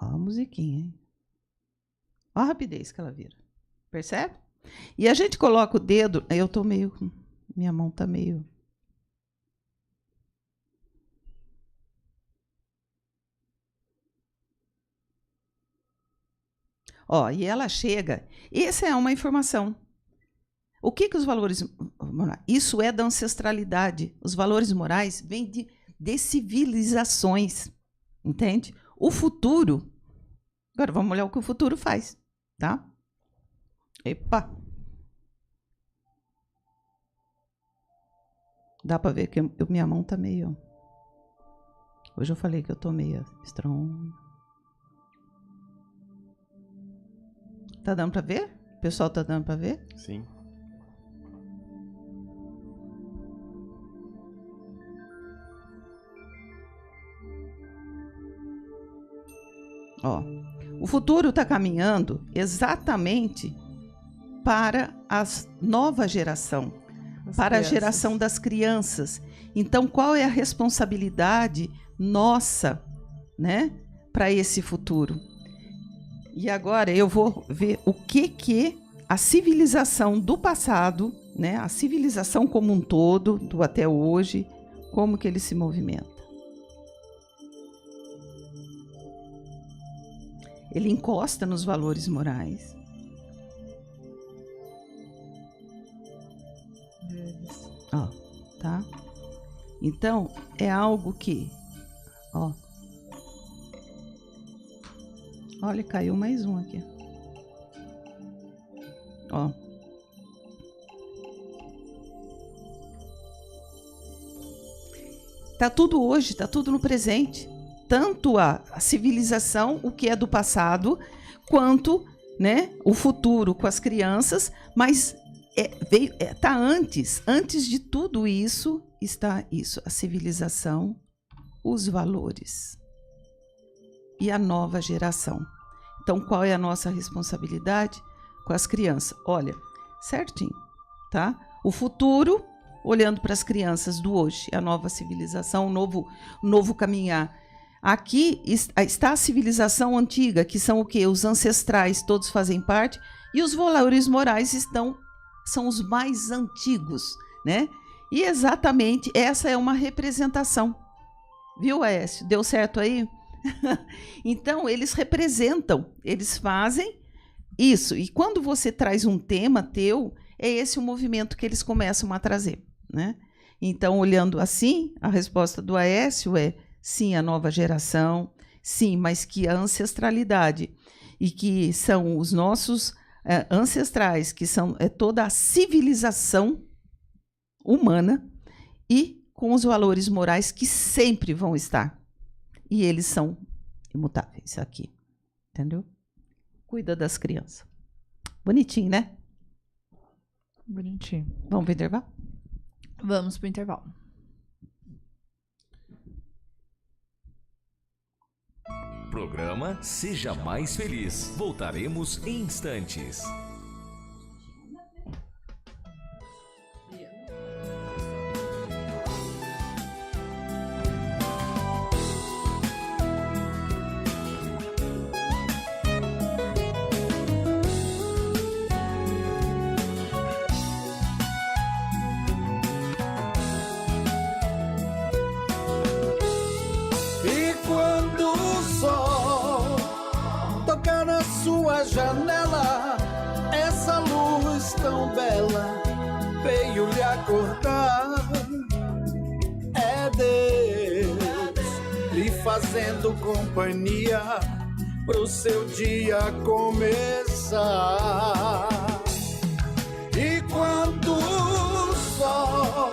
Ó a musiquinha, hein? Ó a rapidez que ela vira. Percebe? E a gente coloca o dedo... Eu tô meio... Minha mão tá meio... Ó, e ela chega... Essa é uma informação. O que os valores... Isso é da ancestralidade. Os valores morais vêm de civilizações. Entende? O futuro... Agora, vamos olhar o que o futuro faz, tá? Epa! Dá para ver que minha mão tá meio... Hoje eu falei que eu tô meio strong. Tá dando para ver? O pessoal tá dando para ver? Sim. Ó, o futuro está caminhando exatamente para a nova geração, para a geração das crianças. Então, qual é a responsabilidade nossa, né, para esse futuro? E agora eu vou ver o que a civilização do passado, né, a civilização como um todo, do até hoje, como que ele se movimenta. Ele encosta nos valores morais. Ó, tá? Então, é algo que... Ó. Olha, caiu mais um aqui. Ó. Tá tudo hoje, tá tudo no presente. Tanto a civilização, o que é do passado, quanto, né, o futuro com as crianças, mas tá antes de tudo isso, está isso, a civilização, os valores e a nova geração. Então, qual é a nossa responsabilidade com as crianças? Olha, certinho, tá? O futuro, olhando para as crianças do hoje, a nova civilização, o novo caminhar. Aqui está a civilização antiga, que são o quê? Os ancestrais, todos fazem parte, e os valores morais são os mais antigos, né? E exatamente essa é uma representação. Viu, Aécio? Deu certo aí? Então, eles representam, eles fazem isso. E quando você traz um tema teu, é esse o movimento que eles começam a trazer, né? Então, olhando assim, a resposta do Aécio é sim, a nova geração, sim, mas que a ancestralidade e que são os nossos ancestrais, que são toda a civilização humana e com os valores morais que sempre vão estar. E eles são imutáveis aqui, entendeu? Cuida das crianças. Bonitinho, né? Bonitinho. Vamos para o intervalo? Vamos para o intervalo. Programa Seja Mais Feliz. Voltaremos em instantes. tocar na sua janela, essa luz tão bela veio lhe acordar. É Deus lhe fazendo companhia pro seu dia começar. E quando o sol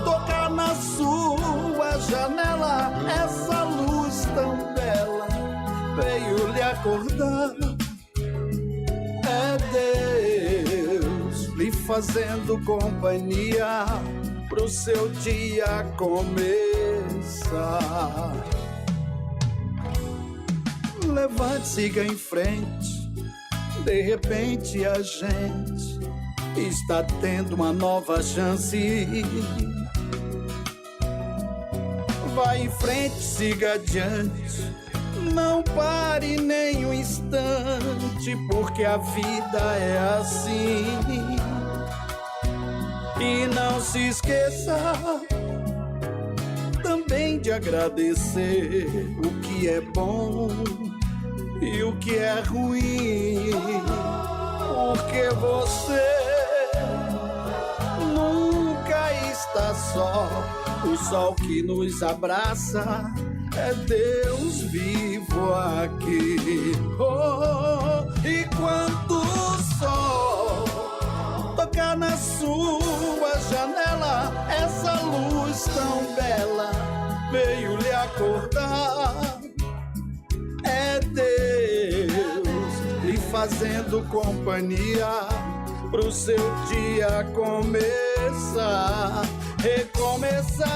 tocar na sua janela, essa luz tão bela veio lhe acordar. É Deus lhe fazendo companhia pro seu dia começar. Levante, siga em frente, de repente a gente está tendo uma nova chance. Vai em frente, siga adiante, não pare nem um instante, porque a vida é assim. E não se esqueça também de agradecer o que é bom e o que é ruim, porque você nunca está só. O sol que nos abraça é Deus vivo aqui. Oh, e quando o sol tocar na sua janela, essa luz tão bela veio lhe acordar. É Deus lhe fazendo companhia pro seu dia começar, recomeçar.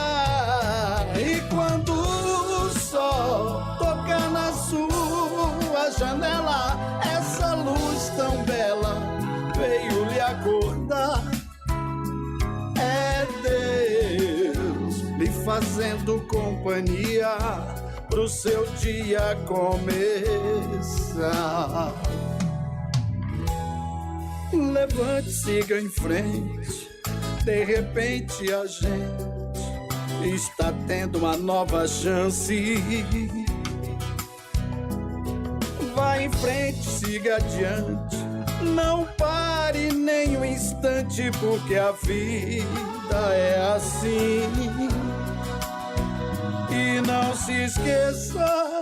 E quando o sol tocar na sua janela, essa luz tão bela veio lhe acordar. É Deus lhe fazendo companhia pro seu dia começar. Levante, siga em frente, de repente a gente está tendo uma nova chance. Vai em frente, siga adiante, não pare nem um instante, porque a vida é assim. E não se esqueça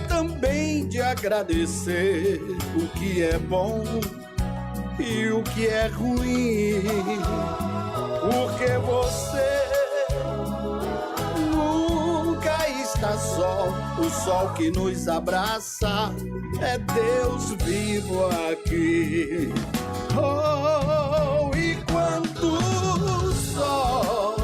também de agradecer o que é bom e o que é ruim, porque você nunca está só. O sol que nos abraça é Deus vivo aqui. Oh, e quando o sol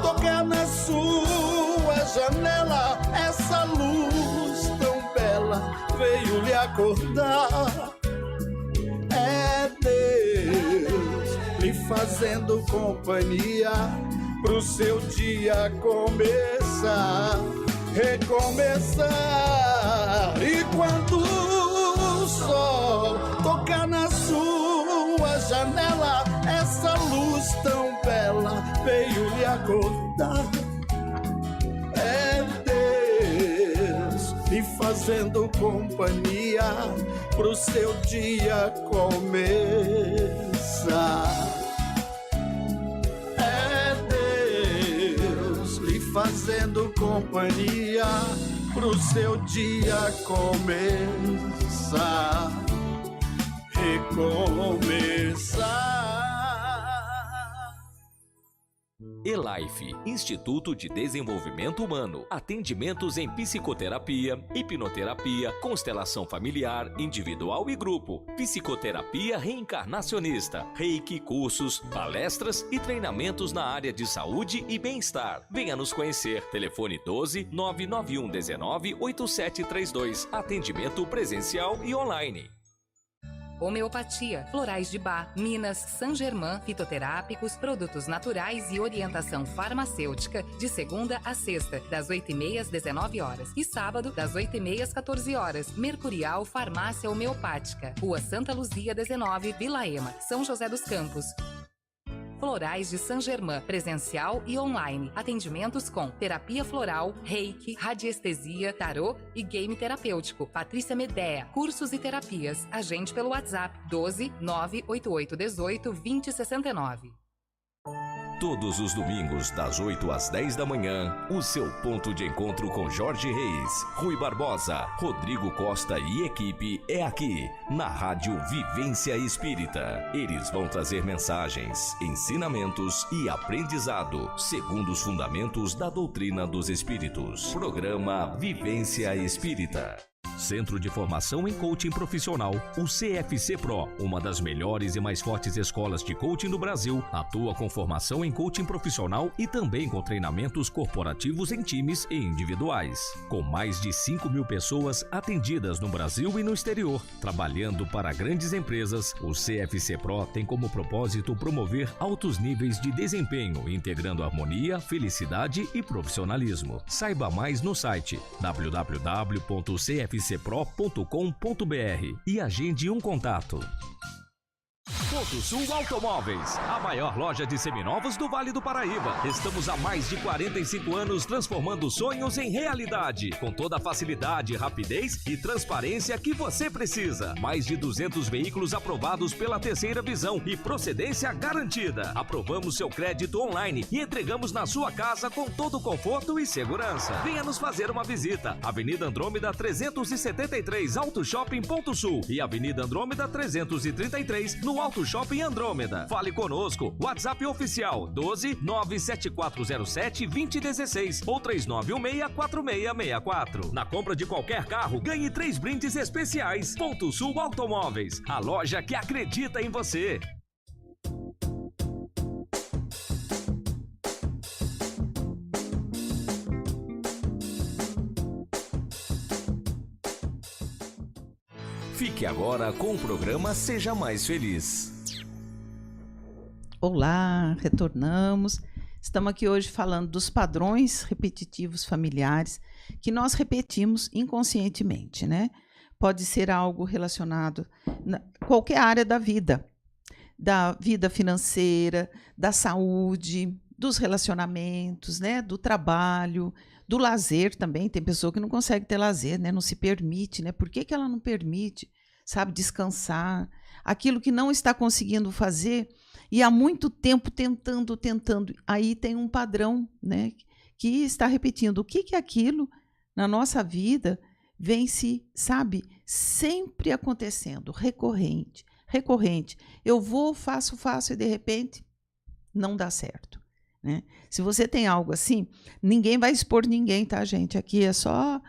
tocar na sua janela, essa luz tão bela veio lhe acordar. É Deus lhe fazendo companhia pro seu dia começar, recomeçar. E quando o sol tocar na sua janela, essa luz tão bela veio lhe acordar. É Deus lhe fazendo companhia pro seu dia começar. É Deus lhe fazendo companhia pro seu dia começar, recomeçar. E-Life, Instituto de Desenvolvimento Humano. Atendimentos em psicoterapia, hipnoterapia, constelação familiar, individual e grupo, psicoterapia reencarnacionista, reiki, cursos, palestras e treinamentos na área de saúde e bem-estar. Venha nos conhecer. Telefone 12 991 19 8732. Atendimento presencial e online. Homeopatia, florais de Bach, Minas, Saint-Germain, fitoterápicos, produtos naturais e orientação farmacêutica de segunda a sexta, das 8h30 às 19h e sábado, das 8h30 às 14h. Mercurial Farmácia Homeopática, Rua Santa Luzia 19, Vila Ema, São José dos Campos. Florais de Saint-Germain, presencial e online. Atendimentos com terapia floral, reiki, radiestesia, tarô e game terapêutico. Patrícia Medea, cursos e terapias. Agende pelo WhatsApp 12 988 18 2069. Todos os domingos, das 8 às 10 da manhã, o seu ponto de encontro com Jorge Reis, Rui Barbosa, Rodrigo Costa e equipe é aqui, na Rádio Vivência Espírita. Eles vão trazer mensagens, ensinamentos e aprendizado, segundo os fundamentos da doutrina dos Espíritos. Programa Vivência Espírita. Centro de Formação em Coaching Profissional, o CFC Pro, uma das melhores e mais fortes escolas de coaching do Brasil, atua com formação em coaching profissional e também com treinamentos corporativos em times e individuais. Com mais de 5.000 pessoas atendidas no Brasil e no exterior, trabalhando para grandes empresas, o CFC Pro tem como propósito promover altos níveis de desempenho, integrando harmonia, felicidade e profissionalismo. Saiba mais no site www.cfcpro.com.br e agende um contato. Ponto Sul Automóveis, a maior loja de seminovos do Vale do Paraíba. Estamos há mais de 45 anos transformando sonhos em realidade, com toda a facilidade, rapidez e transparência que você precisa. Mais de 200 veículos aprovados pela Terceira Visão e procedência garantida. Aprovamos seu crédito online e entregamos na sua casa com todo conforto e segurança. Venha nos fazer uma visita. Avenida Andrômeda 373, Auto Shopping Ponto Sul e Avenida Andrômeda 333, no Auto Shopping Andrômeda. Fale conosco. WhatsApp oficial 12 97407 2016 ou 3916-4664. Na compra de qualquer carro, ganhe 3 brindes especiais. Ponto Sul Automóveis, a loja que acredita em você. Fique agora com o programa Seja Mais Feliz. Olá, retornamos. Estamos aqui hoje falando dos padrões repetitivos familiares que nós repetimos inconscientemente, né? Pode ser algo relacionado a qualquer área da vida financeira, da saúde, dos relacionamentos, né? Do trabalho, do lazer também. Tem pessoa que não consegue ter lazer, né? Não se permite, né? Por que que ela não permite, sabe, descansar? Aquilo que não está conseguindo fazer e há muito tempo tentando. Aí tem um padrão, né? Que está repetindo. O que que é aquilo na nossa vida vem se, sabe, sempre acontecendo, recorrente. Eu vou, faço e de repente não dá certo, né? Se você tem algo assim, ninguém vai expor ninguém, tá, gente? Aqui é só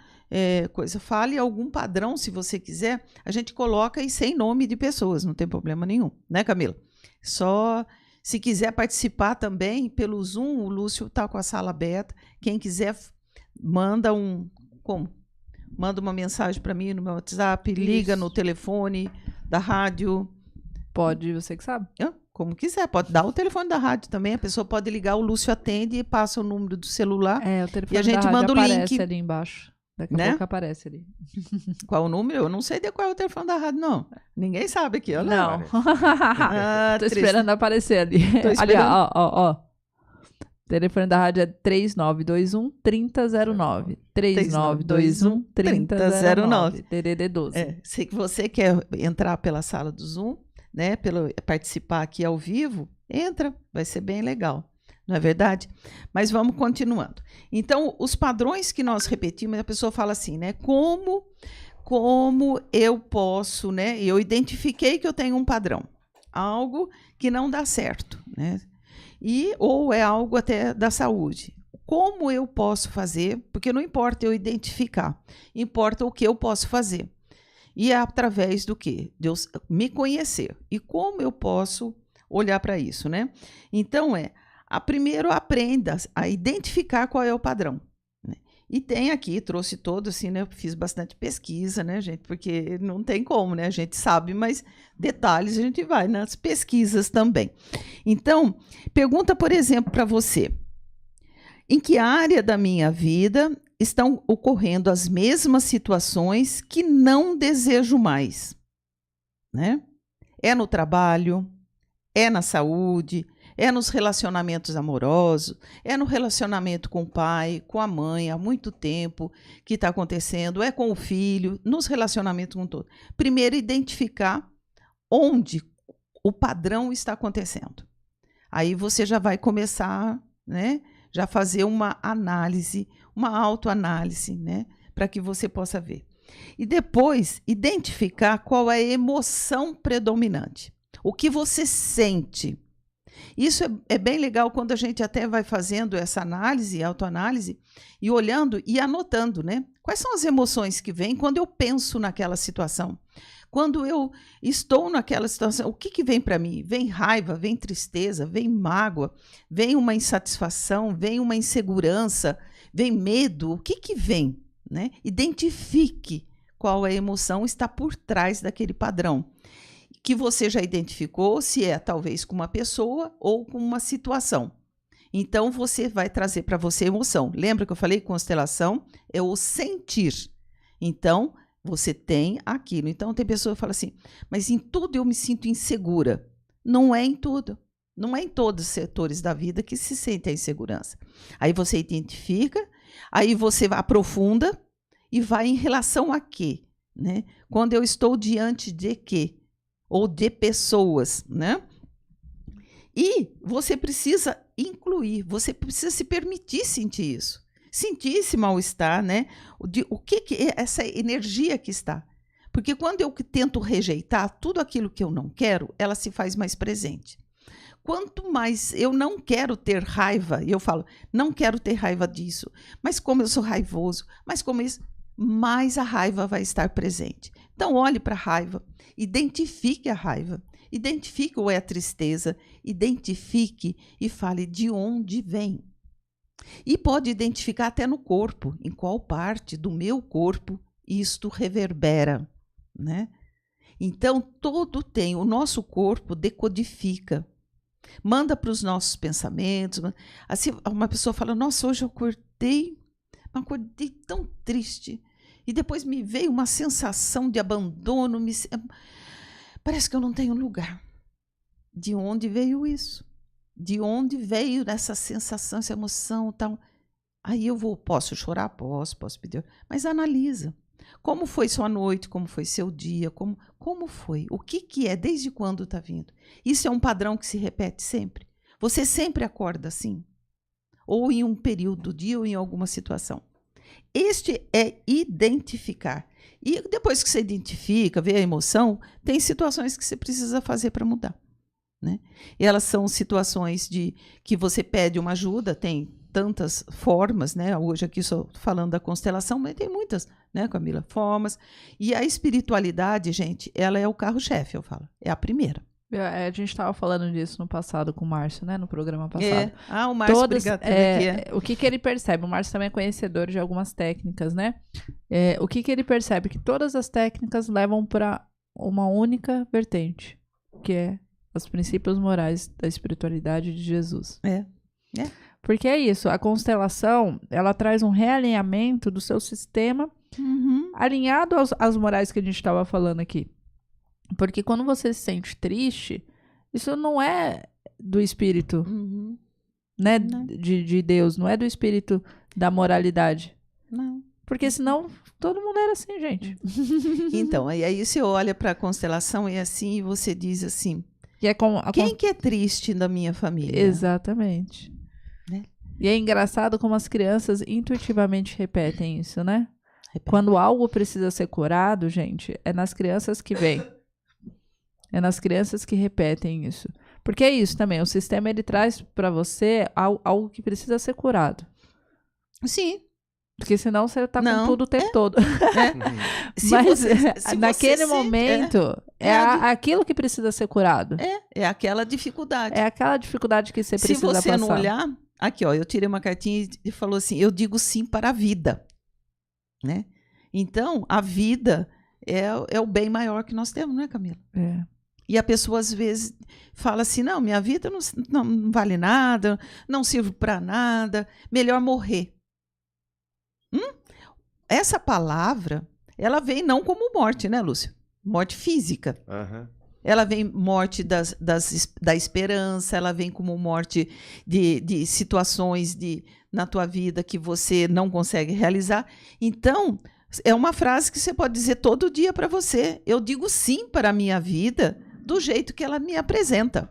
coisa. Fale algum padrão, se você quiser, a gente coloca aí sem nome de pessoas, não tem problema nenhum, né, Camila? Só se quiser participar também pelo Zoom, o Lúcio está com a sala aberta. Quem quiser, manda uma mensagem para mim no meu WhatsApp, liga no telefone da rádio. Pode, você que sabe. Como quiser, pode dar o telefone da rádio também. A pessoa pode ligar, o Lúcio atende e passa o número do celular. O telefone e a gente manda o link. Aparece ali embaixo. Daqui a pouco aparece ali. Qual o número? Eu não sei de qual é o telefone da rádio, não. Ninguém sabe aqui, olha. Não. Tô esperando aparecer ali. Ali, ó. O telefone da rádio é 3921-3009. 3921-3009. DDD 12. Se você quer entrar pela sala do Zoom, né, participar aqui ao vivo, entra, vai ser bem legal. Não é verdade? Mas vamos continuando. Então, os padrões que nós repetimos, a pessoa fala assim, né? Como eu posso, né? Eu identifiquei que eu tenho um padrão. Algo que não dá certo, né? Ou é algo até da saúde. Como eu posso fazer? Porque não importa eu identificar. Importa o que eu posso fazer. E é através do quê? De eu me conhecer. E como eu posso olhar para isso, né? Então, primeiro aprenda a identificar qual é o padrão, né? E tem aqui, trouxe todo assim, né? Eu fiz bastante pesquisa, né, gente? Porque não tem como, né? A gente sabe, mas detalhes a gente vai nas pesquisas também. Então, pergunta, por exemplo, para você: em que área da minha vida estão ocorrendo as mesmas situações que não desejo mais, né? É no trabalho? É na saúde? É nos relacionamentos amorosos, é no relacionamento com o pai, com a mãe, há muito tempo que está acontecendo, é com o filho, nos relacionamentos com todo. Primeiro, identificar onde o padrão está acontecendo. Aí você já vai começar, né, já fazer uma análise, uma autoanálise, né, para que você possa ver. E depois, identificar qual é a emoção predominante. O que você sente. Isso é bem legal quando a gente até vai fazendo essa análise, autoanálise, e olhando e anotando, né? Quais são as emoções que vêm quando eu penso naquela situação? Quando eu estou naquela situação, o que vem para mim? Vem raiva, vem tristeza, vem mágoa, vem uma insatisfação, vem uma insegurança, vem medo. O que vem? Né? Identifique qual é a emoção está por trás daquele padrão. Que você já identificou se é talvez com uma pessoa ou com uma situação. Então, você vai trazer para você emoção. Lembra que eu falei que constelação é o sentir. Então, você tem aquilo. Então, tem pessoa que fala assim, mas em tudo eu me sinto insegura. Não é em tudo. Não é em todos os setores da vida que se sente a insegurança. Aí você identifica, aí você aprofunda e vai em relação a quê? Né? Quando eu estou diante de quê? Ou de pessoas, né? E você precisa incluir, você precisa se permitir sentir isso. Sentir esse mal-estar, né? O que é essa energia que está? Porque quando eu tento rejeitar tudo aquilo que eu não quero, ela se faz mais presente. Quanto mais eu não quero ter raiva, e eu falo, não quero ter raiva disso, mas como eu sou raivoso, mas como isso, mais a raiva vai estar presente. Então, olhe para a raiva, identifique a raiva, identifique ou é a tristeza, identifique e fale de onde vem. E pode identificar até no corpo, em qual parte do meu corpo isto reverbera, né? Então, todo tem, o nosso corpo decodifica, manda para os nossos pensamentos. Assim, uma pessoa fala, nossa, hoje eu acordei tão triste. E depois me veio uma sensação de abandono, parece que eu não tenho lugar. De onde veio isso? De onde veio essa sensação, essa emoção tal? Aí eu posso chorar? Posso pedir, mas analisa. Como foi sua noite? Como foi seu dia? Como foi? O que é? Desde quando está vindo? Isso é um padrão que se repete sempre? Você sempre acorda assim? Ou em um período do dia ou em alguma situação? Este é identificar. E depois que você identifica, vê a emoção, tem situações que você precisa fazer para mudar. Né? E elas são situações de que você pede uma ajuda, tem tantas formas, né? Hoje aqui só falando da constelação, mas tem muitas, né, Camila? Formas. E a espiritualidade, gente, ela é o carro-chefe, eu falo. É a primeira. A gente estava falando disso no passado com o Márcio, né? No programa passado. O Márcio, obrigado. O que ele percebe? O Márcio também é conhecedor de algumas técnicas, né? O que ele percebe? Que todas as técnicas levam para uma única vertente, que é os princípios morais da espiritualidade de Jesus. Porque é isso, a constelação, ela traz um realinhamento do seu sistema, alinhado às morais que a gente estava falando aqui. Porque quando você se sente triste, isso não é do espírito, né, de Deus, não é do espírito da moralidade. Não. Porque senão todo mundo era assim, gente. Então, aí você olha para a constelação e assim, e você diz assim, que é quem que é triste da minha família? Exatamente. Né? E é engraçado como as crianças intuitivamente repetem isso, né? Quando algo precisa ser curado, gente, é nas crianças que vem. É nas crianças que repetem isso. Porque é isso também, o sistema ele traz para você algo que precisa ser curado. Sim. Porque senão você tá com tudo o tempo todo. Mas naquele momento, aquilo que precisa ser curado. É aquela dificuldade. É aquela dificuldade que você precisa passar. Se você não olhar... Aqui, ó, eu tirei uma cartinha e falou assim, eu digo sim para a vida. Né? Então, a vida é o bem maior que nós temos, não é, Camila? E a pessoa, às vezes, fala assim, não, minha vida não vale nada, não sirvo para nada, melhor morrer. Essa palavra, ela vem não como morte, né, Lúcio? Morte física. Ela vem morte da esperança, ela vem como morte de situações na tua vida que você não consegue realizar. Então, é uma frase que você pode dizer todo dia para você. Eu digo sim para a minha vida do jeito que ela me apresenta,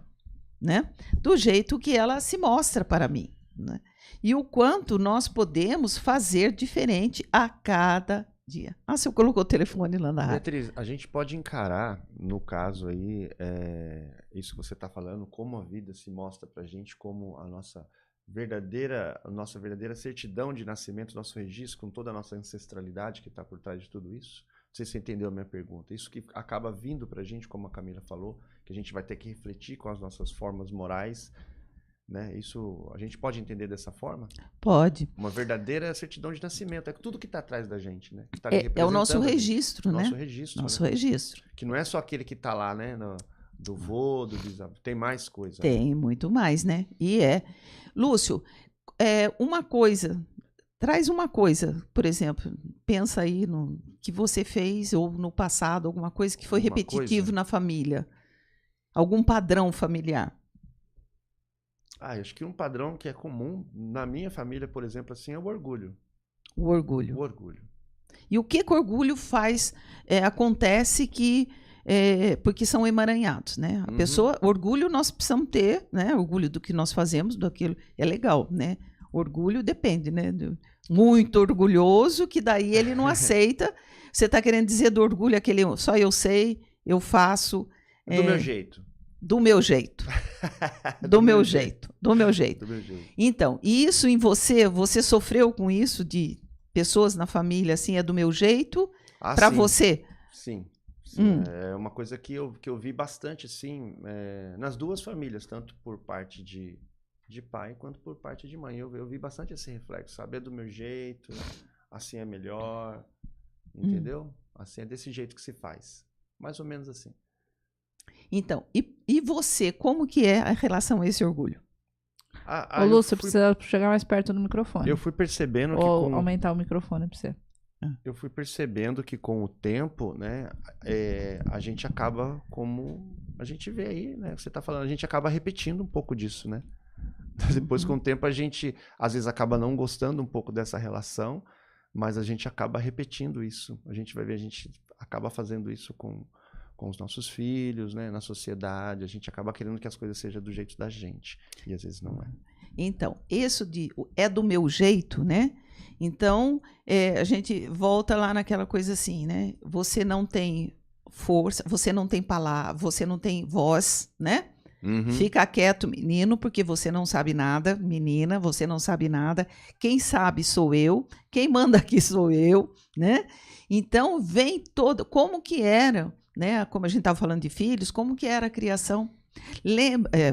né? Do jeito que ela se mostra para mim, né? E o quanto nós podemos fazer diferente a cada dia. Ah, você colocou o telefone lá na rádio. Beatriz, a gente pode encarar, no caso aí, isso que você está falando, como a vida se mostra para a gente, como a nossa verdadeira certidão de nascimento, nosso registro, com toda a nossa ancestralidade que está por trás de tudo isso. Não sei se você entendeu a minha pergunta. Isso que acaba vindo para a gente, como a Camila falou, que a gente vai ter que refletir com as nossas formas morais, né? Isso a gente pode entender dessa forma? Pode. Uma verdadeira certidão de nascimento. É tudo que está atrás da gente, né? Que tá É o nosso registro, né? Nosso registro. Nosso né? registro. Que não é só aquele que está lá, né? Do vô, do bisavô. Tem mais coisa. Tem muito mais, né? Lúcio, traz uma coisa, por exemplo, pensa aí no que você fez ou no passado, alguma coisa que foi repetitivo na família. Algum padrão familiar. Acho que um padrão que é comum na minha família, por exemplo, assim, é o orgulho. O orgulho. O orgulho. E o que o orgulho faz? Acontece que porque são emaranhados, né? A pessoa, orgulho nós precisamos ter, né? Orgulho do que nós fazemos, daquilo é legal, né? Orgulho depende, né? Muito orgulhoso, que daí ele não aceita. Você está querendo dizer do orgulho aquele só eu sei, eu faço. Do meu jeito. Do meu jeito. Do meu jeito. Do meu jeito. Do meu jeito. Então, isso em você sofreu com isso de pessoas na família assim, é do meu jeito, para você? Sim. É uma coisa que eu vi bastante, assim, nas duas famílias, tanto por parte de pai quanto por parte de mãe. Eu vi bastante esse reflexo, sabe? É do meu jeito, assim é melhor, entendeu? Assim é desse jeito que se faz. Mais ou menos assim. Então, e você, como que é a relação a esse orgulho? Ô, Lúcio, precisa chegar mais perto do microfone. Eu fui percebendo que Ou aumentar o microfone para você. Eu fui percebendo que com o tempo, né, a gente acaba, como a gente vê aí, né, você tá falando, a gente acaba repetindo um pouco disso, né? Depois, com o tempo, a gente, às vezes, acaba não gostando um pouco dessa relação, mas a gente acaba repetindo isso. A gente vai ver, a gente acaba fazendo isso com os nossos filhos, né, na sociedade, a gente acaba querendo que as coisas sejam do jeito da gente, e às vezes não é. Então, isso é do meu jeito, né? Então, a gente volta lá naquela coisa assim, né? Você não tem força, você não tem palavra, você não tem voz, né? Fica quieto, menino, porque você não sabe nada. Menina, você não sabe nada. Quem sabe sou eu, quem manda aqui sou eu, né? Então, vem todo... Como que era, né? Como a gente estava falando de filhos, como que era a criação?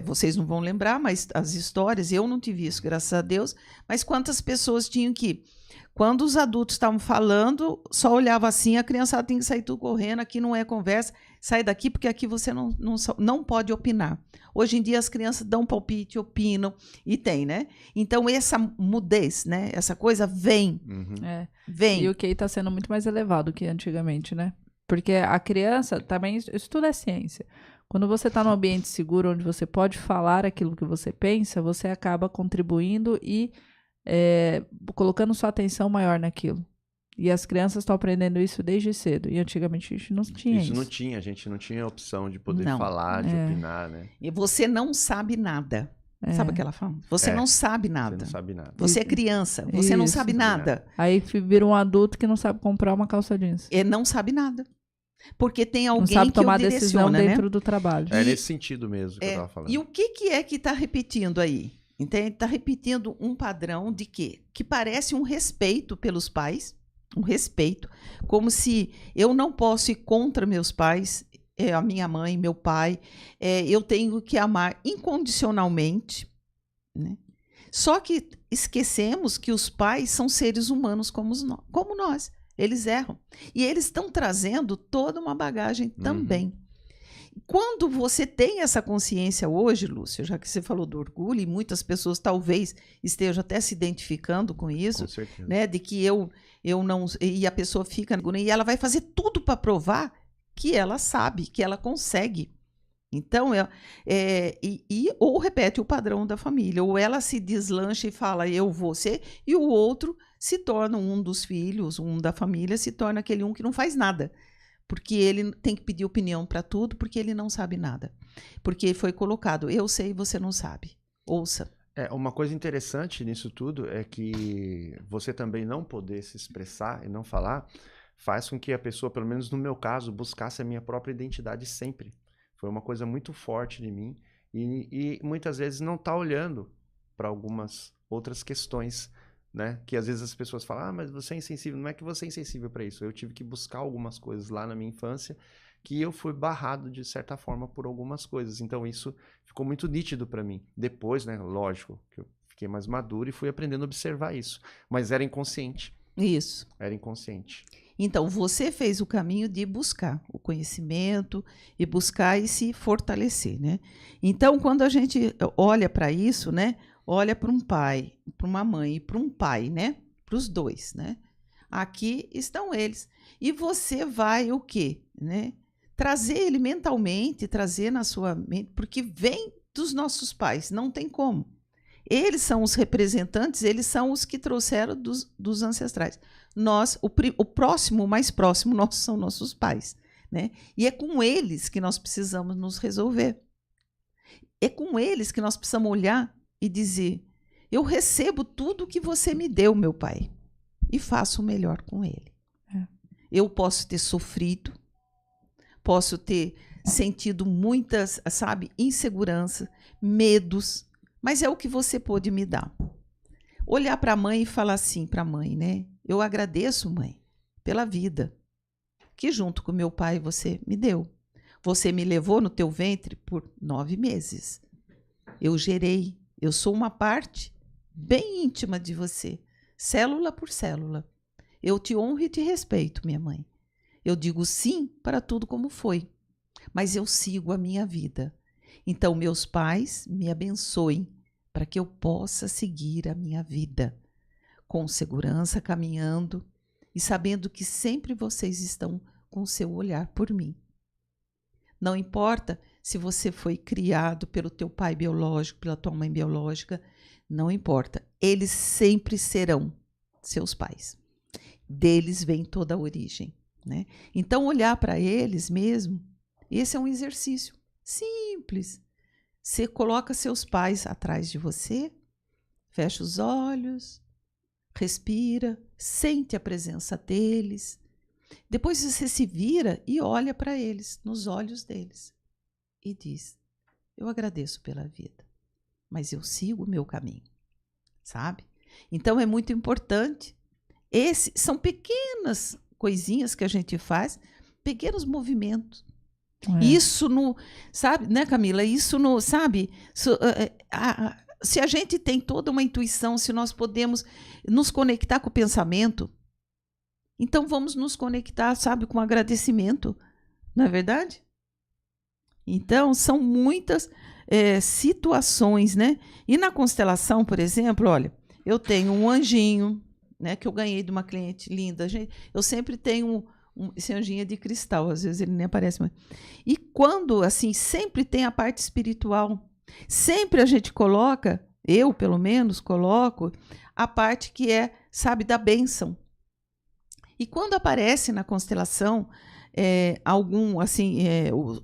Vocês não vão lembrar, mas as histórias, eu não tive isso, graças a Deus, mas quantas pessoas tinham que, quando os adultos estavam falando, só olhava assim, a criançada tem que sair tudo correndo, aqui não é conversa, sai daqui porque aqui você não pode opinar. Hoje em dia as crianças dão palpite, opinam, e tem, né? Então essa mudez, né? Essa coisa vem. Vem. E o QI está sendo muito mais elevado que antigamente, né? Porque a criança também, isso tudo é ciência. Quando você está num ambiente seguro, onde você pode falar aquilo que você pensa, você acaba contribuindo e colocando sua atenção maior naquilo. E as crianças estão aprendendo isso desde cedo. E antigamente a gente não tinha isso. A gente não tinha a opção de poder falar, de opinar, né? E você não sabe nada. Sabe aquela fala? Você não sabe nada. Você não sabe nada. Você é criança, você não sabe nada. Aí vira um adulto que não sabe comprar uma calça jeans. E não sabe nada. Porque tem alguém não sabe que o tomar direciona, decisão né? dentro do trabalho. É nesse sentido mesmo que eu estava falando. E o que é que está repetindo aí? Entende? Está repetindo um padrão de quê? Que parece um respeito pelos pais, um respeito, como se eu não posso ir contra meus pais, a minha mãe, meu pai, eu tenho que amar incondicionalmente, né? Só que esquecemos que os pais são seres humanos como nós. Eles erram. E eles estão trazendo toda uma bagagem também. Quando você tem essa consciência hoje, Lúcio, já que você falou do orgulho, e muitas pessoas talvez estejam até se identificando com isso, Com certeza. né, de que eu não... E a pessoa fica... E ela vai fazer tudo para provar que ela sabe, que ela consegue, Então, ou repete o padrão da família, ou ela se deslancha e fala, eu vou ser, e o outro se torna um dos filhos, um da família, se torna aquele um que não faz nada. Porque ele tem que pedir opinião para tudo, porque ele não sabe nada. Porque foi colocado, eu sei, você não sabe. Ouça. Uma coisa interessante nisso tudo é que você também não poder se expressar e não falar faz com que a pessoa, pelo menos no meu caso, buscasse a minha própria identidade sempre. Foi uma coisa muito forte em mim e muitas vezes não tá olhando para algumas outras questões, né? Que às vezes as pessoas falam, mas você é insensível. Não é que você é insensível para isso. Eu tive que buscar algumas coisas lá na minha infância que eu fui barrado de certa forma por algumas coisas. Então isso ficou muito nítido para mim. Depois, né? Lógico que eu fiquei mais maduro e fui aprendendo a observar isso. Mas era inconsciente. Isso. Era inconsciente. Então, você fez o caminho de buscar o conhecimento e buscar e se fortalecer, né? Então, quando a gente olha para isso, né? Olha para um pai, para uma mãe e para um pai, né? Para os dois, né? Aqui estão eles. E você vai o quê? Né? Trazer ele mentalmente, trazer na sua mente, porque vem dos nossos pais, não tem como. Eles são os representantes, eles são os que trouxeram dos ancestrais. Nós, o próximo, o mais próximo, são nossos pais, né? E é com eles que nós precisamos nos resolver. É com eles que nós precisamos olhar e dizer, eu recebo tudo que você me deu, meu pai, e faço o melhor com ele. Eu posso ter sofrido, posso ter sentido muitas, sabe, insegurança, medos, mas é o que você pôde me dar. Olhar para a mãe e falar assim para a mãe, né? Eu agradeço, mãe, pela vida que junto com meu pai você me deu. Você me levou no teu ventre por 9 meses. Eu gerei, eu sou uma parte bem íntima de você, célula por célula. Eu te honro e te respeito, minha mãe. Eu digo sim para tudo como foi, mas eu sigo a minha vida. Então, meus pais me abençoem para que eu possa seguir a minha vida com segurança, caminhando e sabendo que sempre vocês estão com o seu olhar por mim. Não importa se você foi criado pelo teu pai biológico, pela tua mãe biológica, não importa. Eles sempre serão seus pais. Deles vem toda a origem, né? Então, olhar para eles mesmo, esse é um exercício simples. Você coloca seus pais atrás de você, fecha os olhos, respira, sente a presença deles. Depois você se vira e olha para eles, nos olhos deles, e diz, eu agradeço pela vida, mas eu sigo o meu caminho, sabe? Então, é muito importante. São pequenas coisinhas que a gente faz, pequenos movimentos. Isso no, sabe, né, Camila? Isso no, sabe? Se a gente tem toda uma intuição, se nós podemos nos conectar com o pensamento, então vamos nos conectar, sabe, com agradecimento, não é verdade? Então, são muitas situações, né? E na constelação, por exemplo, olha, eu tenho um anjinho, né, que eu ganhei de uma cliente linda. Eu sempre tenho esse anjinho de cristal, às vezes ele nem aparece mais. E quando, assim, sempre tem a parte espiritual. Sempre a gente coloca, eu pelo menos coloco, a parte que é, sabe, da bênção. E quando aparece na constelação, algum, assim,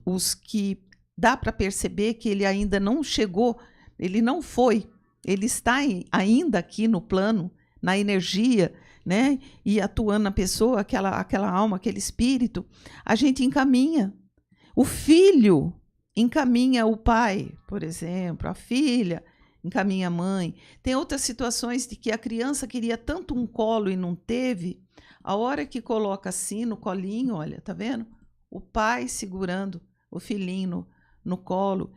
os que dá para perceber que ele ainda não chegou, ele não foi, ele está ainda aqui no plano, na energia, né? E atuando na pessoa, aquela alma, aquele espírito, a gente encaminha. O filho encaminha o pai, por exemplo, a filha encaminha a mãe. Tem outras situações de que a criança queria tanto um colo e não teve, a hora que coloca assim no colinho, olha, tá vendo? O pai segurando o filhinho no colo.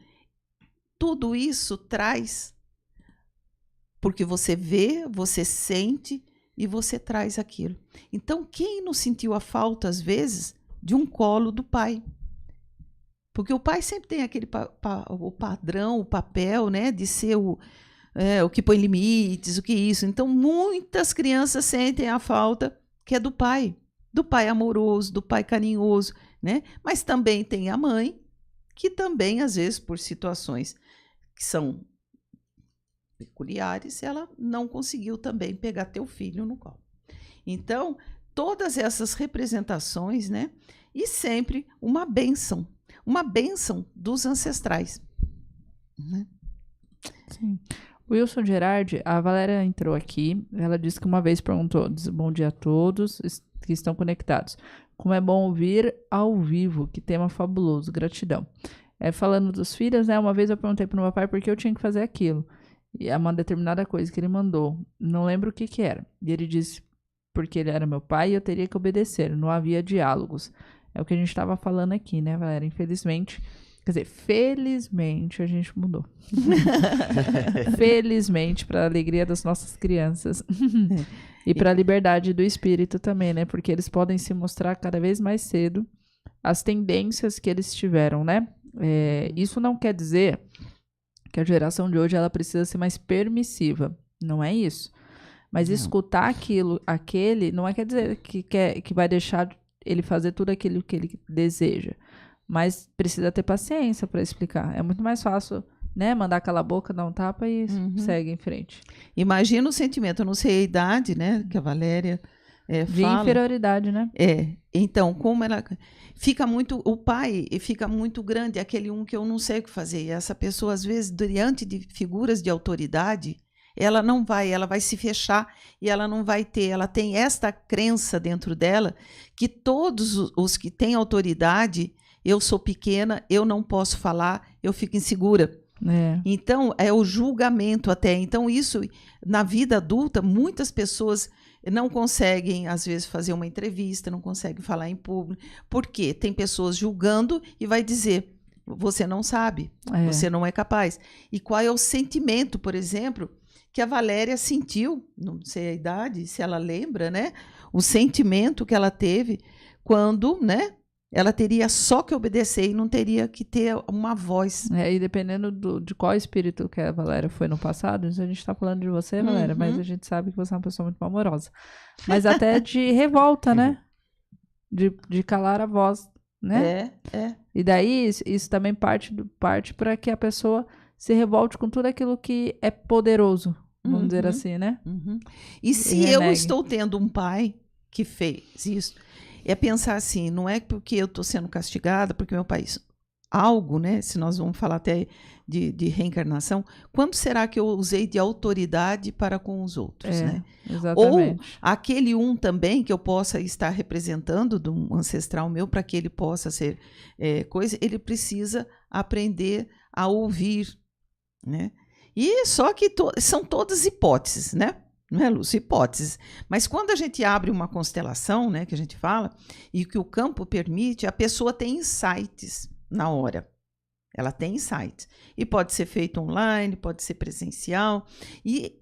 Tudo isso traz, porque você vê, você sente e você traz aquilo. Então, quem não sentiu a falta, às vezes, de um colo do pai? Porque o pai sempre tem aquele o padrão, o papel, né, de ser o que põe limites, o que isso. Então, muitas crianças sentem a falta que é do pai amoroso, do pai carinhoso, né? Mas também tem a mãe que também, às vezes, por situações que são peculiares, ela não conseguiu também pegar teu filho no colo. Então, todas essas representações, né? E sempre uma bênção dos ancestrais. Né? Sim. Wilson Gerardi, a Valéria entrou aqui, ela disse que uma vez perguntou, diz, bom dia a todos que estão conectados. Como é bom ouvir ao vivo, que tema fabuloso, gratidão. Falando dos filhos, né, uma vez eu perguntei para o meu pai por que eu tinha que fazer aquilo. E é uma determinada coisa que ele mandou, não lembro o que era. E ele disse, porque ele era meu pai e eu teria que obedecer, não havia diálogos. É o que a gente estava falando aqui, né, Valéria? Infelizmente... Quer dizer, felizmente a gente mudou. Felizmente, para a alegria das nossas crianças. E para a liberdade do espírito também, né? Porque eles podem se mostrar cada vez mais cedo as tendências que eles tiveram, né? Isso não quer dizer que a geração de hoje ela precisa ser mais permissiva. Não é isso. Mas escutar aquele, não quer dizer que vai deixar ele fazer tudo aquilo que ele deseja. Mas precisa ter paciência para explicar. É muito mais fácil, né? Mandar calar a boca, dar um tapa e segue em frente. Imagina o sentimento, eu não sei a idade, né? Que a Valéria de fala. Inferioridade, né? Então, como ela... O pai fica muito grande, aquele que eu não sei o que fazer. E essa pessoa, às vezes, diante de figuras de autoridade, ela vai se fechar e ela não vai ter. Ela tem esta crença dentro dela que todos os que têm autoridade... Eu sou pequena, eu não posso falar, eu fico insegura. Então, é o julgamento até. Então, isso, na vida adulta, muitas pessoas não conseguem, às vezes, fazer uma entrevista, não conseguem falar em público. Por quê? Tem pessoas julgando e vai dizer, você não sabe, você não é capaz. E qual é o sentimento, por exemplo, que a Valéria sentiu, não sei a idade, se ela lembra, né? O sentimento que ela teve quando, né? Ela teria só que obedecer e não teria que ter uma voz. E dependendo de qual espírito que a Valéria foi no passado, a gente está falando de você, Valéria, mas a gente sabe que você é uma pessoa muito amorosa. Mas até de revolta, né? De calar a voz, né? E daí, isso também parte para que a pessoa se revolte com tudo aquilo que é poderoso, vamos dizer assim, né? E se eu estou tendo um pai que fez isso... É pensar assim, não é porque eu estou sendo castigada, porque meu pai... Algo, né? Se nós vamos falar até de reencarnação, quando será que eu usei de autoridade para com os outros, né? Exatamente. Ou aquele também que eu possa estar representando de um ancestral meu, para que ele possa ser coisa, ele precisa aprender a ouvir, né? E só que são todas hipóteses, né? Não é, Lúcia? Hipóteses. Mas quando a gente abre uma constelação, né, que a gente fala, e que o campo permite, a pessoa tem insights na hora. Ela tem insights. E pode ser feito online, pode ser presencial. E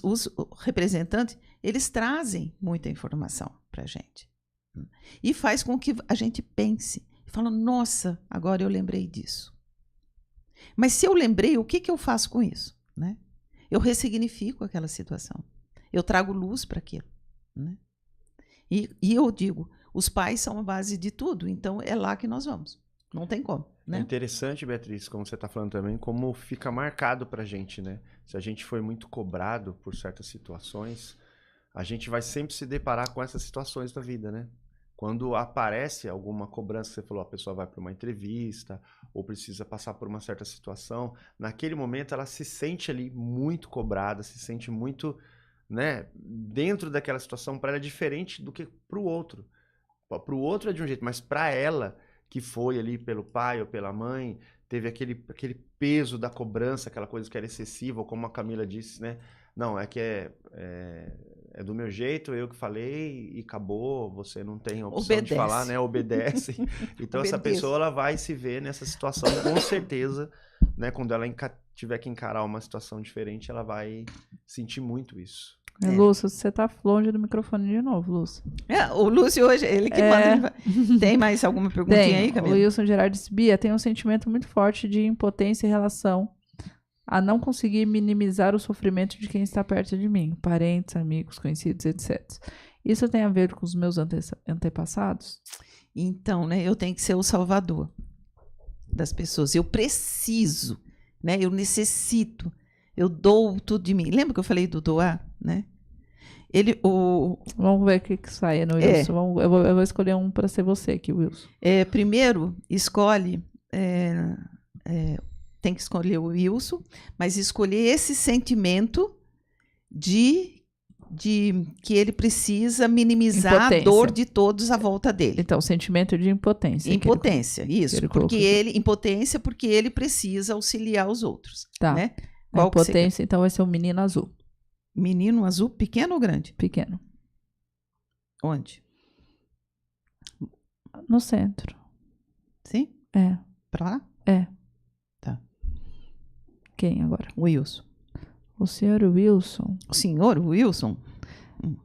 os representantes, eles trazem muita informação para a gente. E faz com que a gente pense. E fala, nossa, agora eu lembrei disso. Mas se eu lembrei, o que eu faço com isso? Né? Eu ressignifico aquela situação. Eu trago luz para aquilo. Né? E eu digo, os pais são a base de tudo, então é lá que nós vamos. Não tem como. Né? É interessante, Beatriz, como você está falando também, como fica marcado para a gente, né? Se a gente foi muito cobrado por certas situações, a gente vai sempre se deparar com essas situações da vida, né? Quando aparece alguma cobrança, você falou, a pessoa vai para uma entrevista ou precisa passar por uma certa situação, naquele momento ela se sente ali muito cobrada, se sente muito, né, dentro daquela situação. Para ela é diferente do que para o outro. Para o outro é de um jeito, mas para ela, que foi ali pelo pai ou pela mãe, teve aquele peso da cobrança, aquela coisa que era excessiva, ou como a Camila disse, né? Não, é que é do meu jeito, eu que falei e acabou, você não tem opção de falar, né? Obedece. Então essa pessoa ela vai se ver nessa situação, com certeza, né? Quando ela tiver que encarar uma situação diferente, ela vai sentir muito isso. Lúcio, você tá longe do microfone de novo, Lúcio. O Lúcio hoje, ele que manda. Tem mais alguma perguntinha aí, Camila? O Wilson Gerardi disse, Bia, tem um sentimento muito forte de impotência em relação a não conseguir minimizar o sofrimento de quem está perto de mim, parentes, amigos, conhecidos, etc. Isso tem a ver com os meus antepassados? Então, né, eu tenho que ser o salvador das pessoas. Eu preciso, né? Eu necessito. Eu dou tudo de mim. Lembra que eu falei do doar, né? Vamos ver o que sai no Wilson. Eu vou escolher um para ser você aqui, Wilson. Primeiro, escolhe... tem que escolher o Wilson, mas escolher esse sentimento de que ele precisa minimizar Impotência. a dor de todos à volta dele. Então, sentimento de impotência. Impotência, isso. Impotência porque ele precisa auxiliar os outros. Tá. Né? A impotência, então, vai ser o menino azul. Menino azul, pequeno ou grande? Pequeno. Onde? No centro. Sim? É. Pra lá? É. Tá. Quem agora? Wilson. O senhor Wilson. O senhor Wilson?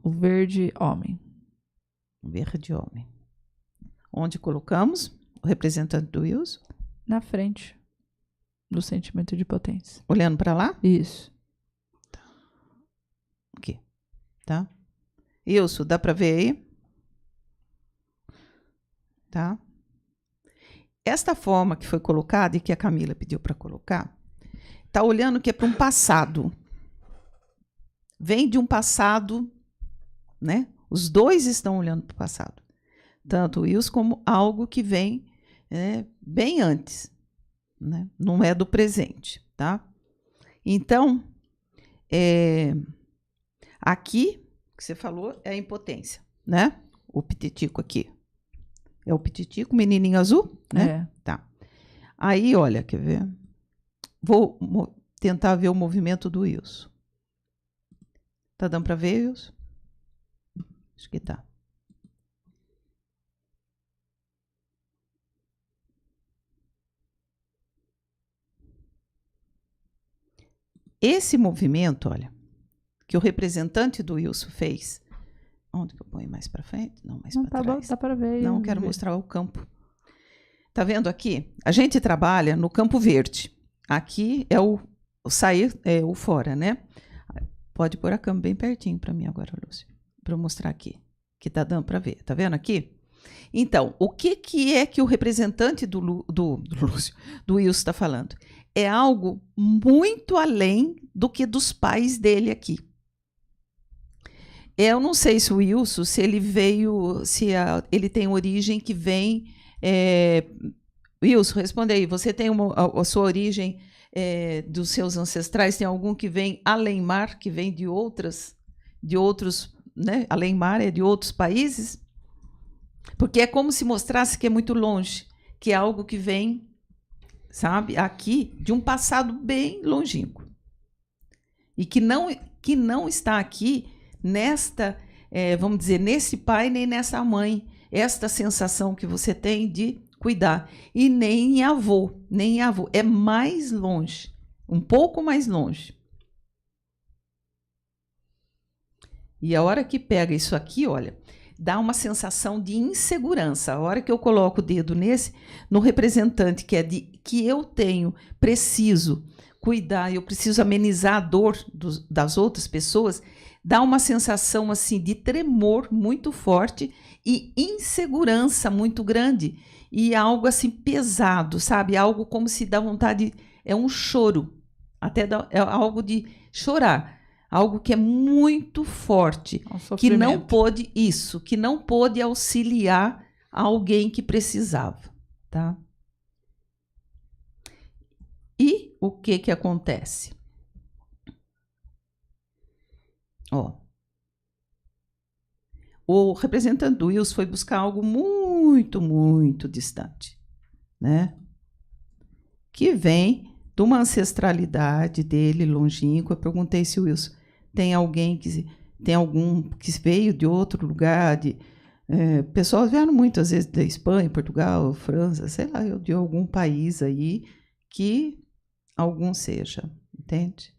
O verde homem. Verde homem. Onde colocamos o representante do Wilson? Na frente do sentimento de potência. Olhando para lá? Isso. Aqui. Tá? Wilson, dá para ver aí? Tá? Esta forma que foi colocada e que a Camila pediu para colocar, tá olhando que é para um passado. Vem de um passado, né? Os dois estão olhando para o passado. Tanto o Wilson como algo que vem bem antes, né? Não é do presente, tá? Então, aqui, que você falou, é a impotência, né? O pititico aqui. É o pititico, o menininho azul, né? É. Tá. Aí, olha, quer ver? Vou tentar ver o movimento do Wilson. Tá dando para ver, Wilson? Acho que tá. Esse movimento, olha, que o representante do Wilson fez. Onde que eu ponho mais para frente? Não, mais para trás. Dá para ver. Não, quero mostrar o campo. Tá vendo aqui? A gente trabalha no campo verde. Aqui é o sair, o fora, né? Pode pôr a câmera bem pertinho para mim agora, Lúcio, para eu mostrar aqui, que tá dando para ver. Tá vendo aqui? Então, o que é que o representante do Lúcio, do Wilson está falando? É algo muito além do que dos pais dele aqui. Eu não sei se o Wilson, se ele veio, ele tem origem que vem... Wilson, responde aí. Você tem a sua origem dos seus ancestrais? Tem algum que vem além mar, que vem de outros, né? Além mar é de outros países? Porque é como se mostrasse que é muito longe, que é algo que vem, sabe, aqui de um passado bem longínquo. E que não está aqui nesta, vamos dizer, nesse pai nem nessa mãe, esta sensação que você tem de cuidar. E nem avô, é mais longe, um pouco mais longe. E a hora que pega isso aqui, olha, dá uma sensação de insegurança. A hora que eu coloco o dedo no representante, que é que eu preciso cuidar, eu preciso amenizar a dor das outras pessoas, dá uma sensação assim de tremor muito forte e insegurança muito grande e algo assim pesado, sabe? Algo como se dá vontade, é um choro, é algo de chorar, algo que é muito forte, que não pôde auxiliar alguém que precisava, tá? E o que acontece? O representante do Wilson foi buscar algo muito, muito distante, né? Que vem de uma ancestralidade dele longínqua. Eu perguntei se o Wilson tem algum que veio de outro lugar, pessoas vieram muitas vezes da Espanha, Portugal, França, sei lá, de algum país aí que algum seja, entende?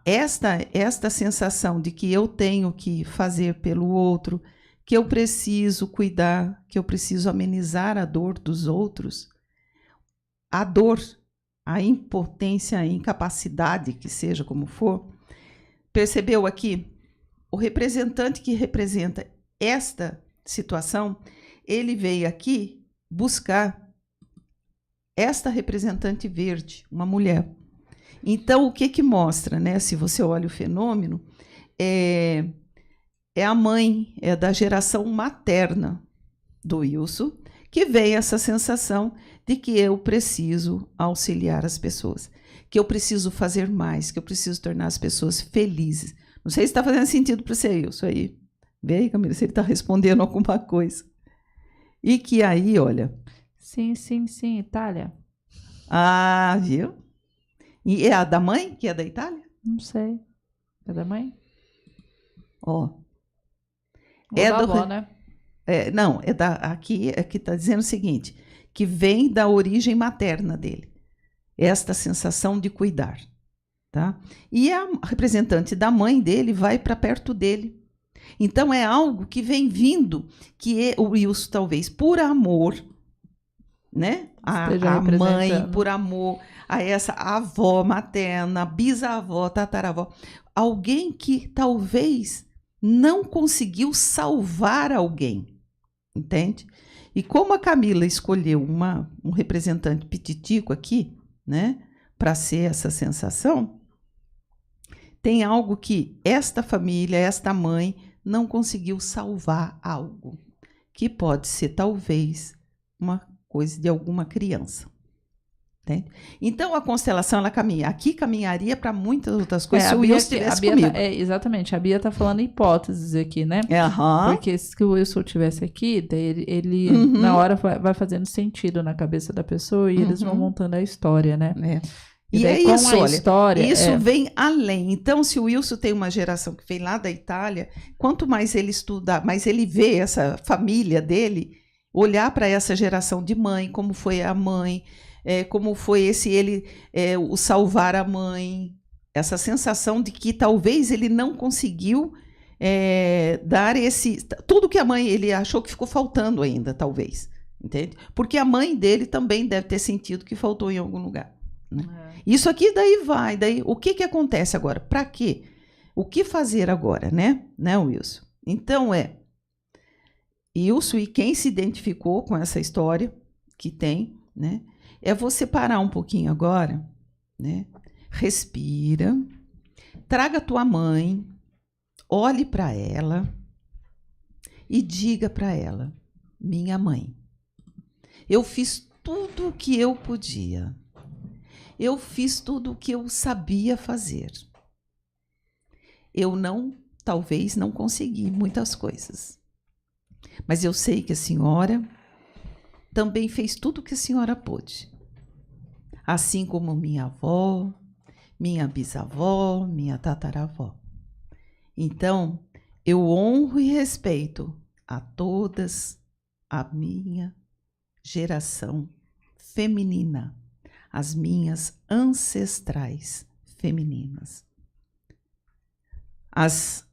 Esta sensação de que eu tenho que fazer pelo outro, que eu preciso cuidar, que eu preciso amenizar a dor dos outros, a dor, a impotência, a incapacidade, que seja como for, percebeu aqui? O representante que representa esta situação, ele veio aqui buscar esta representante verde, uma mulher. Então, o que mostra, né? Se você olha o fenômeno, é a mãe, é da geração materna do Wilson, que vem essa sensação de que eu preciso auxiliar as pessoas, que eu preciso fazer mais, que eu preciso tornar as pessoas felizes. Não sei se está fazendo sentido para você, Wilson, aí. Vê aí, Camila, se ele está respondendo alguma coisa. E que aí, olha... Sim, Itália. Ah, viu? E é a da mãe, que é da Itália? Não sei. É da mãe? Ó. Ou da avó, né? Não, aqui está dizendo o seguinte, que vem da origem materna dele. Esta sensação de cuidar. Tá? E a representante da mãe dele vai para perto dele. Então, é algo que vem vindo, que o Wilson, talvez, por amor, né? A mãe, por amor a essa avó materna, bisavó, tataravó. Alguém que talvez não conseguiu salvar alguém, entende? E como a Camila escolheu um representante pititico aqui, né? Para ser essa sensação, tem algo que esta família, esta mãe, não conseguiu salvar algo, que pode ser, talvez, uma coisa de alguma criança. Entende? Então, a constelação, ela caminha. Aqui caminharia para muitas outras coisas se o Wilson estivesse comigo. Exatamente. A Bia está falando hipóteses aqui, né? Porque se o Wilson estivesse aqui, daí ele na hora vai fazendo sentido na cabeça da pessoa e eles vão montando a história, né? E é isso, olha, história, isso vem além. Então, se o Wilson tem uma geração que vem lá da Itália, quanto mais ele estuda, mais ele vê essa família dele, olhar para essa geração de mãe, como foi a mãe, como foi o salvar a mãe, essa sensação de que talvez ele não conseguiu dar tudo que a mãe, ele achou que ficou faltando ainda, talvez, entende? Porque a mãe dele também deve ter sentido que faltou em algum lugar. Né? Isso aqui daí o que acontece agora? Para quê? O que fazer agora, né, Wilson? Então Wilson, e quem se identificou com essa história que tem, né, é você parar um pouquinho agora, né, respira, traga tua mãe, olhe para ela e diga para ela: minha mãe, eu fiz tudo o que eu podia. Eu fiz tudo o que eu sabia fazer. Eu talvez não consegui muitas coisas. Mas eu sei que a senhora também fez tudo o que a senhora pôde. Assim como minha avó, minha bisavó, minha tataravó. Então, eu honro e respeito a todas a minha geração feminina. As minhas ancestrais femininas. As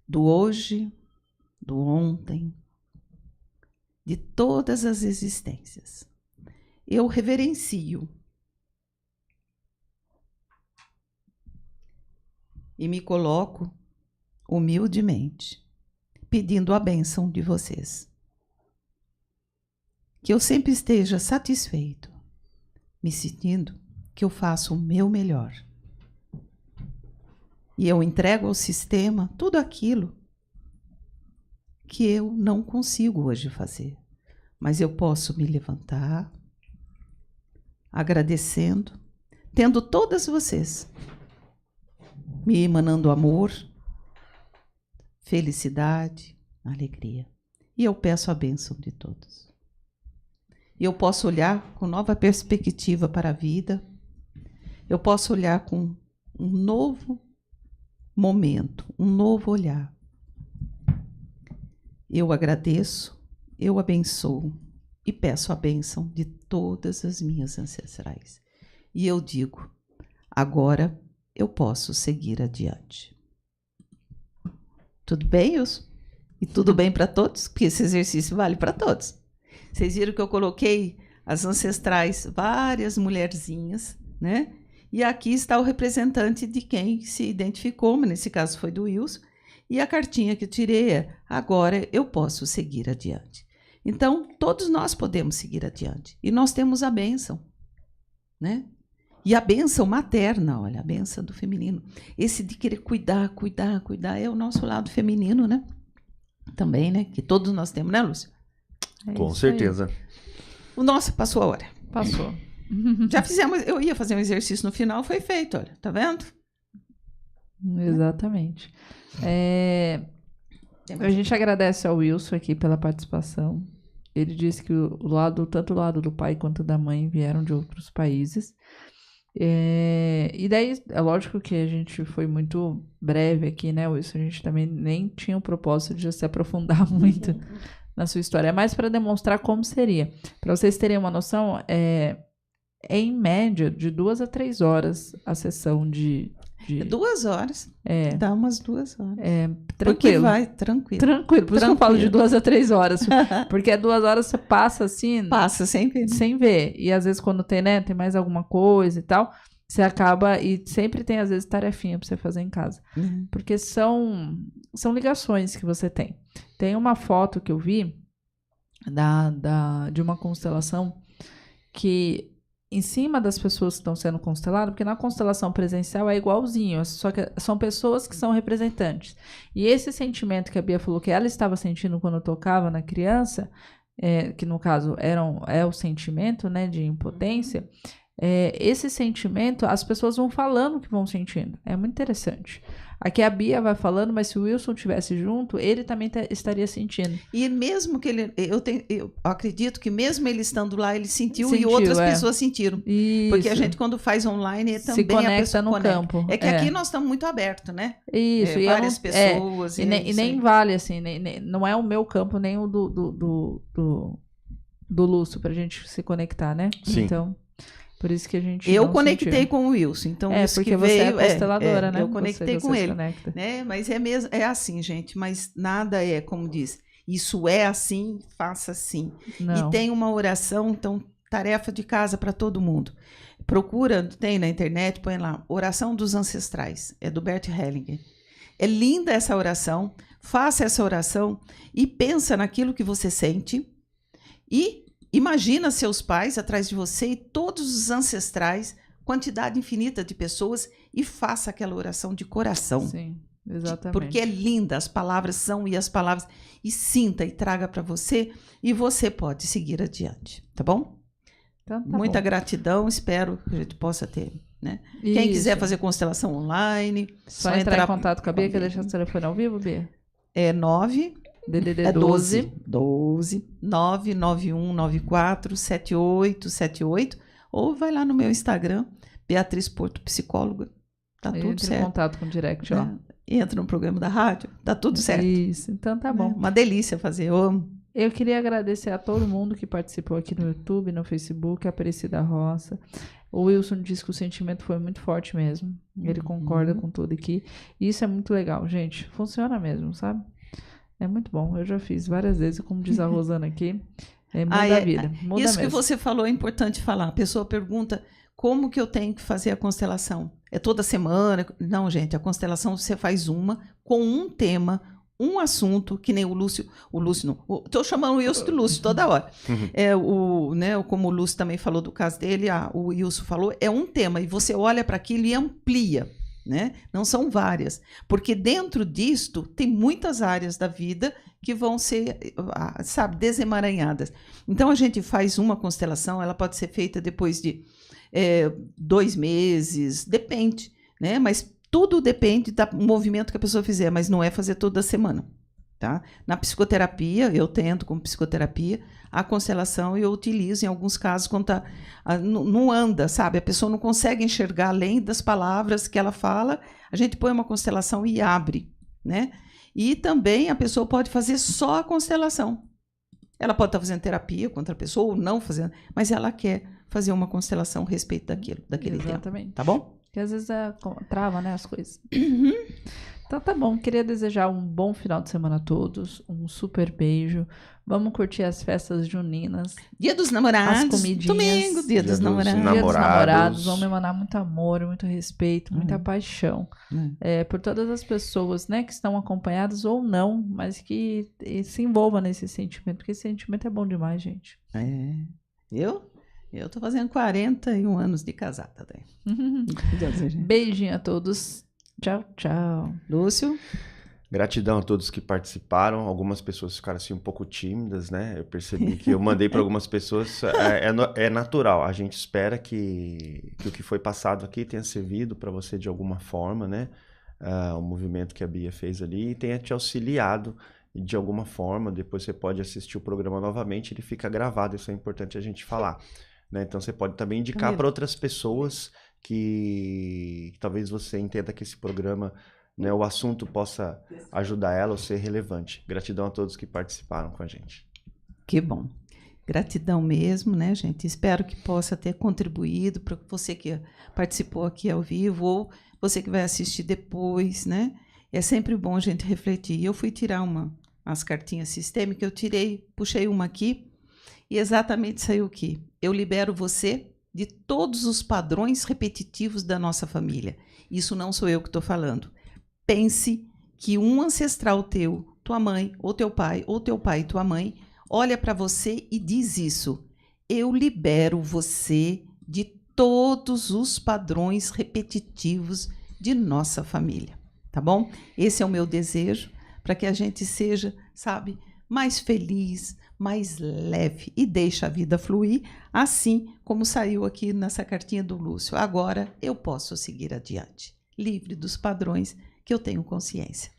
do hoje, do ontem, de todas as existências. Eu reverencio e me coloco humildemente, pedindo a bênção de vocês. Que eu sempre esteja satisfeito, me sentindo que eu faço o meu melhor. E eu entrego ao sistema tudo aquilo que eu não consigo hoje fazer. Mas eu posso me levantar, agradecendo, tendo todas vocês me emanando amor, felicidade, alegria. E eu peço a bênção de todos. E eu posso olhar com nova perspectiva para a vida. Eu posso olhar com um novo momento, um novo olhar. Eu agradeço, eu abençoo e peço a bênção de todas as minhas ancestrais. E eu digo, agora eu posso seguir adiante. Tudo bem, Wilson? E tudo bem para todos? Porque esse exercício vale para todos. Vocês viram que eu coloquei as ancestrais, várias mulherzinhas, né? E aqui está o representante de quem se identificou, mas nesse caso foi do Wilson. E a cartinha que eu tirei é: agora eu posso seguir adiante. Então, todos nós podemos seguir adiante. E nós temos a bênção, né? E a bênção materna, olha, a bênção do feminino. Esse de querer cuidar, é o nosso lado feminino, né? Também, né? Que todos nós temos, né, Lúcio? Com certeza. O nosso passou a hora. Passou. Já fizemos, eu ia fazer um exercício no final, foi feito, olha, tá vendo? Exatamente. A gente agradece ao Wilson aqui pela participação. Ele disse que tanto o lado do pai quanto da mãe vieram de outros países. E daí, é lógico que a gente foi muito breve aqui, né, Wilson? A gente também nem tinha o propósito de se aprofundar muito na sua história. É mais para demonstrar como seria. Para vocês terem uma noção, é em média de 2 a 3 horas a sessão de 2 horas. Dá umas 2 horas. Porque Tranquilo. vai, tranquilo. Tranquilo. Por isso que eu falo de 2 a 3 horas. Porque 2 horas você passa assim... Passa sem ver. Sem ver. E às vezes quando tem, né, tem mais alguma coisa e tal, você acaba... E sempre tem, às vezes, tarefinha pra você fazer em casa. Porque são ligações que você tem. Tem uma foto que eu vi de uma constelação que... em cima das pessoas que estão sendo consteladas, porque na constelação presencial é igualzinho, só que são pessoas que são representantes. E esse sentimento que a Bia falou que ela estava sentindo quando tocava na criança, que no caso é o sentimento, né, de impotência, esse sentimento, as pessoas vão falando que vão sentindo. É muito interessante. Aqui a Bia vai falando, mas se o Wilson estivesse junto, ele também estaria sentindo. E mesmo que ele... Eu acredito que mesmo ele estando lá, ele sentiu e outras pessoas sentiram. Isso. Porque a gente, quando faz online, também se conecta a pessoa no conecta. campo. É que aqui nós estamos muito abertos, né? Isso. Várias pessoas. E nem vale, assim, não é o meu campo, nem o do Lúcio, pra gente se conectar, né? Sim. Então... Por isso que a gente Eu não conectei sentiu. com o Wilson, então isso porque que veio, você é consteladora, né? Eu conectei com ele, conecta. né? Mas é assim, gente, mas nada é como diz. Isso é assim, faça assim. Não. E tem uma oração, então tarefa de casa para todo mundo. Procura, tem na internet, põe lá, Oração dos Ancestrais, é do Bert Hellinger. É linda essa oração. Faça essa oração e pensa naquilo que você sente e imagina seus pais atrás de você e todos os ancestrais, quantidade infinita de pessoas, e faça aquela oração de coração. Sim, exatamente. Porque é linda, as palavras são e sinta e traga para você, e você pode seguir adiante, tá bom? Então, tá Muita bom. gratidão, espero que a gente possa ter, né? Isso. Quem quiser fazer constelação online, Só entrar em contato com a Bia, quer deixar o telefone ao vivo, Bia? É 9... DDD 12 991947878, ou vai lá no meu Instagram, Beatriz Porto Psicóloga, tá tudo Entre em certo. contato com o direct lá. Entra no programa da rádio, tá tudo certo. Isso, então tá bom. Uma delícia fazer, eu amo. Eu queria agradecer a todo mundo que participou aqui no YouTube, no Facebook, a Aparecida Roça. O Wilson disse que o sentimento foi muito forte mesmo. Ele concorda com tudo aqui. E isso é muito legal, gente. Funciona mesmo, sabe? É muito bom. Eu já fiz várias vezes, como diz a Rosana aqui. Muda a vida. Muda isso mesmo. que você falou é importante falar. A pessoa pergunta como que eu tenho que fazer a constelação. É toda semana? Não, gente. A constelação você faz uma com um tema, um assunto, que nem o Lúcio não. Estou chamando o Wilson de Lúcio toda hora. Como o Lúcio também falou do caso dele, o Wilson falou, é um tema, e você olha para aquilo e amplia. Né? Não são várias, porque dentro disto tem muitas áreas da vida que vão ser, desemaranhadas. Então a gente faz uma constelação, ela pode ser feita depois de 2 meses, depende, né? Mas tudo depende do movimento que a pessoa fizer, mas não é fazer toda semana. Tá? Na psicoterapia, eu tento como psicoterapia, a constelação eu utilizo em alguns casos quando não anda, sabe? A pessoa não consegue enxergar além das palavras que ela fala, a gente põe uma constelação e abre, né? E também a pessoa pode fazer só a constelação. Ela pode estar fazendo terapia com outra pessoa ou não fazendo, mas ela quer fazer uma constelação a respeito daquele tema. Exatamente. Tá bom? Porque às vezes trava, né, as coisas. Então tá bom, queria desejar um bom final de semana a todos, um super beijo. Vamos curtir as festas juninas. Dia dos Namorados. As comidinhas. Domingo, dia dos Namorados. Dia dos Namorados. Vamos emanar muito amor, muito respeito, muita paixão. Por todas as pessoas, né, que estão acompanhadas ou não, mas que se envolvam nesse sentimento, porque esse sentimento é bom demais, gente. Eu tô fazendo 41 anos de casada. Beijinho a todos. Tchau, tchau. Lúcio? Gratidão a todos que participaram. Algumas pessoas ficaram assim um pouco tímidas, né? Eu percebi que eu mandei para algumas pessoas. É natural. A gente espera que o que foi passado aqui tenha servido para você de alguma forma, né? O movimento que a Bia fez ali tenha te auxiliado de alguma forma. Depois você pode assistir o programa novamente, ele fica gravado. Isso é importante a gente falar, né? Então você pode também indicar para outras pessoas que talvez você entenda que esse programa, né, o assunto possa ajudar ela ou ser relevante. Gratidão a todos que participaram com a gente. Que bom. Gratidão mesmo, né, gente? Espero que possa ter contribuído para você que participou aqui ao vivo ou você que vai assistir depois, né? É sempre bom a gente refletir. Eu fui tirar umas cartinhas sistêmicas, puxei uma aqui e exatamente saiu o quê? Eu libero você de todos os padrões repetitivos da nossa família. Isso não sou eu que estou falando. Pense que um ancestral teu, tua mãe, ou teu pai e tua mãe, olha para você e diz isso. Eu libero você de todos os padrões repetitivos de nossa família. Tá bom? Esse é o meu desejo para que a gente seja, sabe, mais feliz, mais leve e deixe a vida fluir, assim como saiu aqui nessa cartinha do Lúcio. Agora eu posso seguir adiante, livre dos padrões que eu tenho consciência.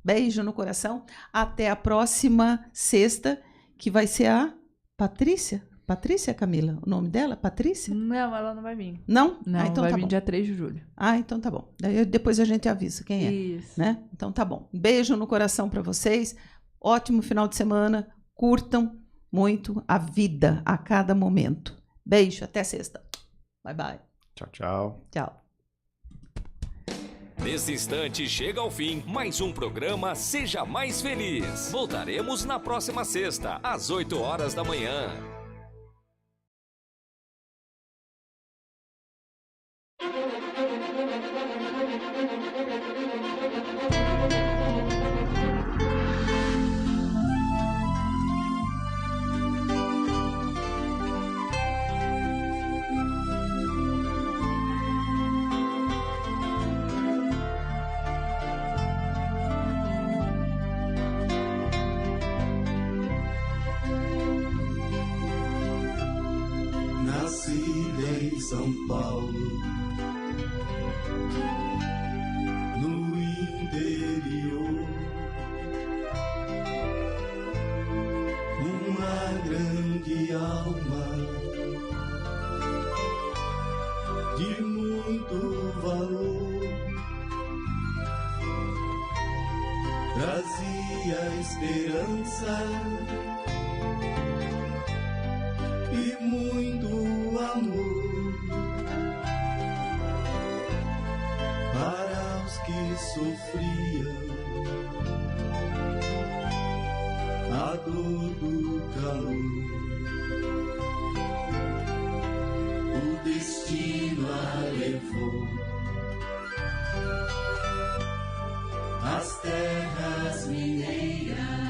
Beijo no coração. Até a próxima sexta, que vai ser a Patrícia. Patrícia, Camila? O nome dela? Patrícia? Não, ela não vai vir. Não? Não, então vai tá vir bom. dia 3 de julho. Então tá bom. Daí depois a gente avisa quem é. Isso. Né? Então tá bom. Beijo no coração para vocês. Ótimo final de semana. Curtam muito a vida a cada momento. Beijo. Até sexta. Bye, bye. Tchau, tchau. Tchau. Nesse instante chega ao fim mais um programa Seja Mais Feliz. Voltaremos na próxima sexta, às 8 horas da manhã. São Paulo, no interior, uma grande alma de muito valor, trazia esperança e muito amor para os que sofriam a dor do calor. O destino a levou às terras mineiras.